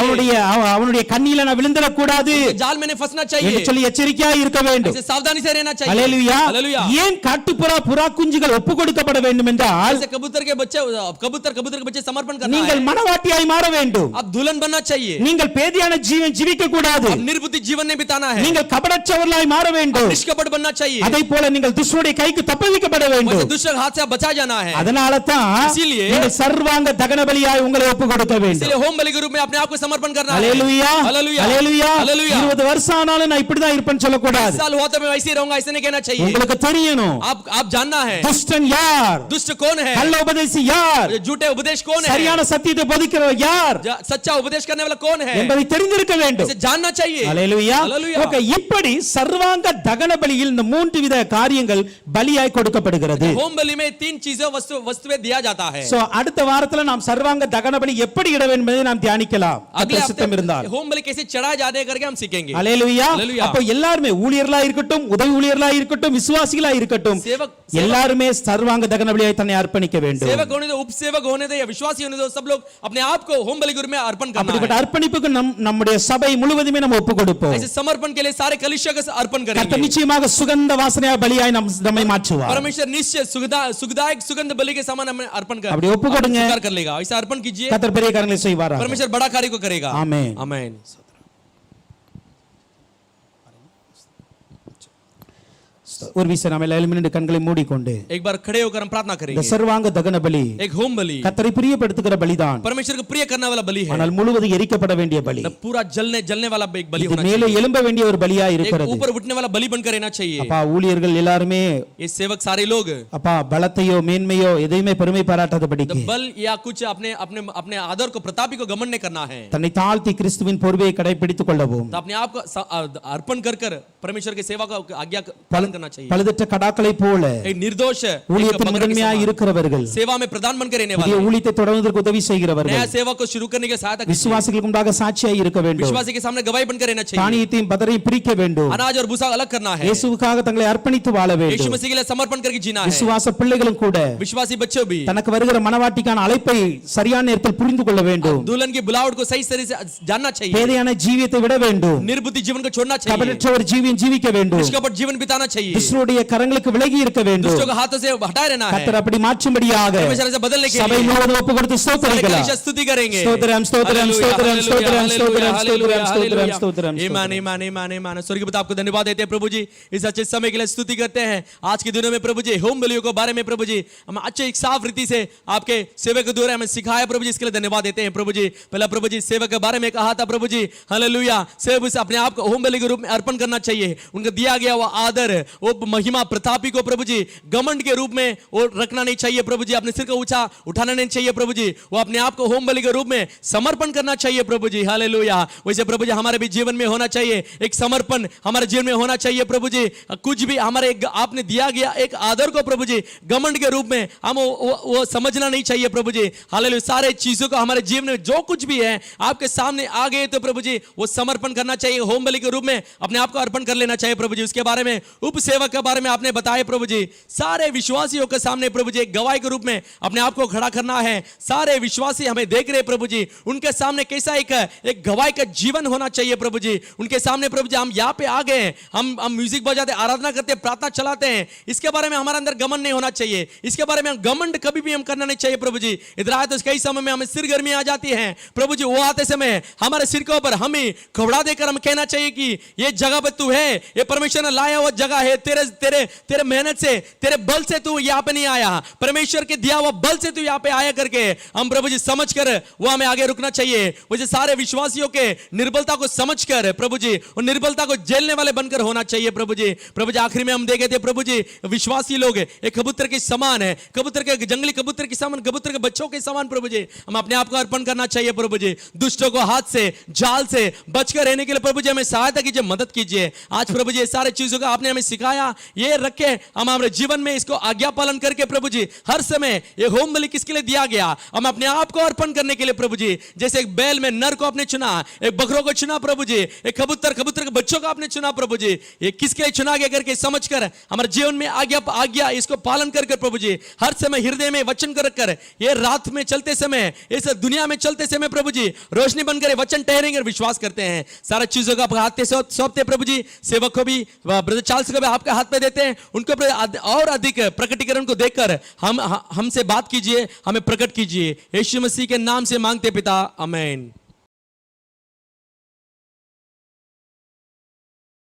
அவனுடைய கண்ணியில நான் விழுந்திர கூடாது जाल में नहीं फंसना என்று चाहिए. சொல்லி எச்சரிக்கையா இருக்க வேண்டும். ऐसे सावधानी से रहना चाहिए. அல்லேலூயா. हालेलुया. ஏன் காட்டுப்புறா புறா குஞ்சுகள் ஒப்பு கொடுக்கப்பட வேண்டும் என்றால் ऐसे कबूतर के बच्चे समर्पण करना நீங்கள் है. மனவாட்டியாய் மாற வேண்டும். अब दुल्हन बनना चाहिए. நீங்கள் பேதியான ஜீவன் ஜீவிக்க கூடாது. अब निर्बुद्धि जीवन नहीं बिताना है. நீங்கள் கபடற்றவர்களாய் மாற வேண்டும். निष्कपट बनना चाहिए. அதை போல நீங்கள் துஷ்டருடைய கைக்கு தப்புவிக்கப்பட वैसे வேண்டும். दुष्ट के हाथ से आप बचा जाना है. அதனால தான் इसीलिए நீங்கள் சர்வாங்க தகன பலியாய் உங்களை ஒப்பு கொடுக்க வேண்டும். इसलिए होम बलि के रूप में अपने आप को समर्पण करना है. அல்லேலூயா. हालेलुया. அல்லேலூயா. हालेलुया. 20 வருஷம் ஆனாலும் நான் இப்படி தான் இருப்பேன்னு சொல்ல கூடாது. साल हुआ तो मैं वैसे ही रहूंगा ऐसे नहीं कहना चाहिए. உங்களுக்கு தெரியணும் आप जानना है துஷ்டன் யார், दुष्ट कौन है, கள்ள உபதேசி யார், झूठे उपदेश कौन है, சரியான சத்தியத்தை போதிக்கிறவர் யார் सच्चा उपदेश करने वाला कौन है, என்பதை தெரிந்திருக்க வேண்டும். इसे जानना चाहिए. அல்லேலூயா. हालेलुया. ஓகே, இப்படி சர்வாங்க தகன பலியில் இந்த மூன்று வித காரியங்கள் பலியாய் கொடுக்கப்படுகிறது. होम बलि में 3 चीजों वस्तुएं दिया जाता है. சோ அடுத்த வாரத்துல நாம் சர்வாங்க தகன பலி எப்படி இட வேண்டும் என்பதை நாம் தியானிக்கலாம். अगले சித்தம் இருந்தால் हफ्ते होम बलि कैसे चढ़ाया जाने करके हम सीखेंगे. அல்லேலூயா. हालेलुया. அப்ப எல்லாரும் ஊழியர்களா இருக்கட்டும், உதவி ஊழியர்களா இருக்கட்டும் விசுவாசிகளா இருக்கட்டும் सेवक எல்லாருமே சர்வாங்க தகன பலியாய் தன்னை அர்ப்பணிக்க வேண்டும் सेवक होने दो, उपसेवक होने दो या विश्वासी होने दो, सब लोग अपने आप को होम बलि गुरु में अर्पण करना அப்படிப்பட்ட है। அர்ப்பணிப்புக்கு நம்முடைய சபை முழுவதுமே நம்ம ஒப்பு கொடுப்போம் ऐसे समर्पण के लिए सारे कलीसिया का अर्पण கர்த்தர் करेंगे। நிச்சயமாக சுகந்த வாசனையா பலியாய் நம்மை மாற்றுவார் परमेश्वर निश्चय सुखदायक सुगंध बलि के समान हमें अर्पण कर அப்படி ஒப்பு கொடுங்க स्वीकार कर लेगा। ऐसा अर्पण कीजिए, கர்த்தர் பெரிய காரியங்களை செய்வார் परमेश्वर बड़ा कार्य को करेगा। ஆமென் आमेन। ஒரு விஷயம் நாம எல்லாரும் கண்களை மூடிக்கொண்டு एक बार खड़े होकर हम प्रार्थना இந்த करेंगे। சர்வாங்க தகன பலி एक होम बलि கர்த்தரை பிரியப்படுத்துகிற பலிதான் परमेश्वर को प्रिय करने वाला बलि है, ஆனால் मुழுவதும் எரிக்கப்பட வேண்டிய பலி पूरा जलने वाला एक बलि இது होना மேலே चाहिए, எழும்ப வேண்டிய ஒரு பலியா एक இருக்கிறது ऊपर उठने वाला बलि बनकर रहना चाहिए। அப்பா ஊழியர்கள் எல்லாருமே ये सेवक सारे लोग அப்பா பலத்தையோ மேன்மையோ எதையுமே பெருமை பாராட்டாதபடிக்கு बल या कुछ अपने अपने अपने आदर को प्रतापी को घमंड नहीं करना है, தன்னை தாழ்த்தி கிறிஸ்துவின் பொறுமையை கடைபிடித்துக் கொள்ளவும் तो अपने आप को अर्पण कर कर परमेश्वर की सेवा का आज्ञा पालन करना चाहिए। பழுதற்ற கடாக்களை போல एक निर्दोष ஊழியத்தின் முதன்மையாய் இருக்கிறவர்கள் सेवा में प्रदान बनकर रहने புதிய वाले ஊழியத்தை தொடர்வதற்கு உதவி नया செய்கிறவர்கள் सेवा को शुरू करने के सहायता कीजिए। விசுவாசிகளுக்கு முன்பாக சாட்சியாய் இருக்க வேண்டும் विश्वासी के सामने गवाही बनकर रहना चाहिए, தானியத்தையும் பதரையும் பிரிக்க வேண்டும் अनाज और भूसा अलग करना है, இயேசுவுக்காக தங்களை அர்ப்பணித்து வாழ यीशु வேண்டும் मसीह के लिए समर्पण करके जीना है। விசுவாச பிள்ளைகளும் கூட विश्वासी बच्चे भी தனக்கு வருகிற மனவாட்டிக்கான அழைப்பை சரியான நேரத்தில் புரிந்து கொள்ள வேண்டும் दुल्हन की बुलावट को सही तरह से जानना चाहिए, பேதையான ஜீவியத்தை விட வேண்டும் निर्बुद्धि जीवन को छोड़ना चाहिए, கபடற்ற ஒரு ஜீவியம் ஜீவிக்க வேண்டும் निष्कपट जीवन बिताना चाहिए, கிறிஸ்துவுடைய கரங்களுக்கு விலகி இருக்க வேண்டும் दुष्टों के हाथों से हटाए रहना है। கர்த்தர் அப்படி மாற்றும்படியாக परमेश्वर से बदलने के சபை लिए முழுவதும் ஒப்பு கொடுத்து सारे ஸ்தோத்திரிக்கலாம் कलीसिया स्तुति करेंगे। ஸ்தோத்திரம் ஸ்தோத்திரம் ஸ்தோத்திரம் ஸ்தோத்திரம் ஸ்தோத்திரம் ஸ்தோத்திரம் ஸ்தோத்திரம் ஸ்தோத்திரம் ईमान ईमान ईमान ईमान स्वर्गीय पिता आपको धन्यवाद देते हैं प्रभु जी, इस अच्छे समय के लिए स्तुति करते हैं। आज के दिनों में प्रभु जी होम बलियों के बारे में प्रभु जी हम अच्छे एक साफ रीति से आपके सेवक के द्वारा हमें सिखाया प्रभु जी, इसके लिए धन्यवाद देते हैं प्रभु जी। पहला प्रभु जी सेवक के बारे में कहा था प्रभु जी, हालेलुया, सेवक से अपने आप को होम बलि के रूप में अर्पण करना चाहिए, उनको दिया गया वो आदर वो महिमा प्रतापी को प्रभु जी घमंड के रूप में वो रखना नहीं चाहिए प्रभु जी, अपने सिर को ऊंचा उठाना नहीं चाहिए प्रभु जी, वो अपने आप को होम बलि के रूप में समर्पण करना चाहिए प्रभु जी, हालेलुया। वैसे प्रभु जी हमारे भी जीवन में होना चाहिए एक समर्पण, हमारे जीवन में होना चाहिए प्रभु जी, कुछ भी हमारे आपने दिया गया एक आदर को प्रभु जी घमंड के रूप में हम वो समझना नहीं चाहिए प्रभु जी, हालेलुया। सारे चीजों को हमारे जीवन में जो कुछ भी है आपके सामने आ गए तो प्रभु जी वो समर्पण करना चाहिए, होम बलि के रूप में अपने आप को अर्पण कर लेना चाहिए प्रभु जी। उसके बारे में उपसेवक के बारे में आपने बताया प्रभु जी, सारे विश्वासियों के सामने प्रभु जी एक गवाही के रूप में अपने आप को खड़ा करना है। सारे विश्वासी हमें देख रहे प्रभु जी, उनके सामने कैसा एक गवाही का जीवन होना चाहिए प्रभु जी, उनके सामने प्रभु जी हम यहाँ पे आ गए, हम म्यूजिक बजाते आराधना करते प्रार्थना चलाते हैं, इसके बारे में हमारे अंदर घमंड नहीं होना चाहिए, इसके बारे में घमंड कभी भी हम करना नहीं चाहिए प्रभु जी। इधर आए तो कई समय में हमें सिर गर्मी आ जाती है प्रभु जी, वो आते समय हमारे सिर के ऊपर हमें खबड़ा देकर हम कहना चाहिए कि ये जगह पे तू है, ये परमेश्वर ने लाया हुआ जगह है, तेरे तेरे तेरे मेहनत से तेरे बल से तू यहाँ पे नहीं आया, परमेश्वर के दिया हुआ बल से तू यहाँ पे आया करके हम प्रभु जी समझ कर वो हमें आगे रुकना चाहिए। वैसे सारे विश्वासियों के निर्बलता को समझकर प्रभु जी और निर्बलता को झेलने वाले बनकर होना चाहिए प्रभु जी। प्रभु जी आखिर में हम देखे थे प्रभु जी विश्वासी लोग एक कबूतर के समान है, कबूतर के जंगली कबूतर के समान, कबूतर के बच्चों के समान प्रभु जी हम अपने आप को अर्पण करना चाहिए प्रभु जी। दुष्टों को हाथ से जाल से बचकर रहने के लिए प्रभु जी हमें सहायता कीजिए, मदद कीजिए। आज प्रभु जी सारे चीजों का आपने हमें सिखाया, ये रखे हम हमारे जीवन में इसको आज्ञा पालन करके प्रभु जी हर समय ये होम बलि किसके लिए दिया गया, हम अपने आप को अर्पण करने के लिए प्रभु जी। जैसे एक बैल में नर को आपने चुना, एक बकरों को चुना प्रभु जी, एक कबूतर के बच्चों को आपने चुना प्रभु जी, ये किसके लिए चुना गया करके समझकर हमारे जीवन में आज्ञा इसको पालन करके प्रभु जी हर समय हृदय में वचन कर रखकर ये रात में चलते समय इस दुनिया में चलते समय प्रभु जी रोशनी बनकर वचन ठहरेंगे और विश्वास करते हैं। सारा चीजों का हाथ पे सौंपते प्रभु जी, सेवक को भी ब्रदर चार्ल्स को भी आपके हाथ पे देते हैं, उनको और अधिक प्रकटीकरण को देखकर हमसे बात कीजिए, हमें प्रकट कीजिए। यीशु मसीह के नाम से मांगते पिता, आमीन।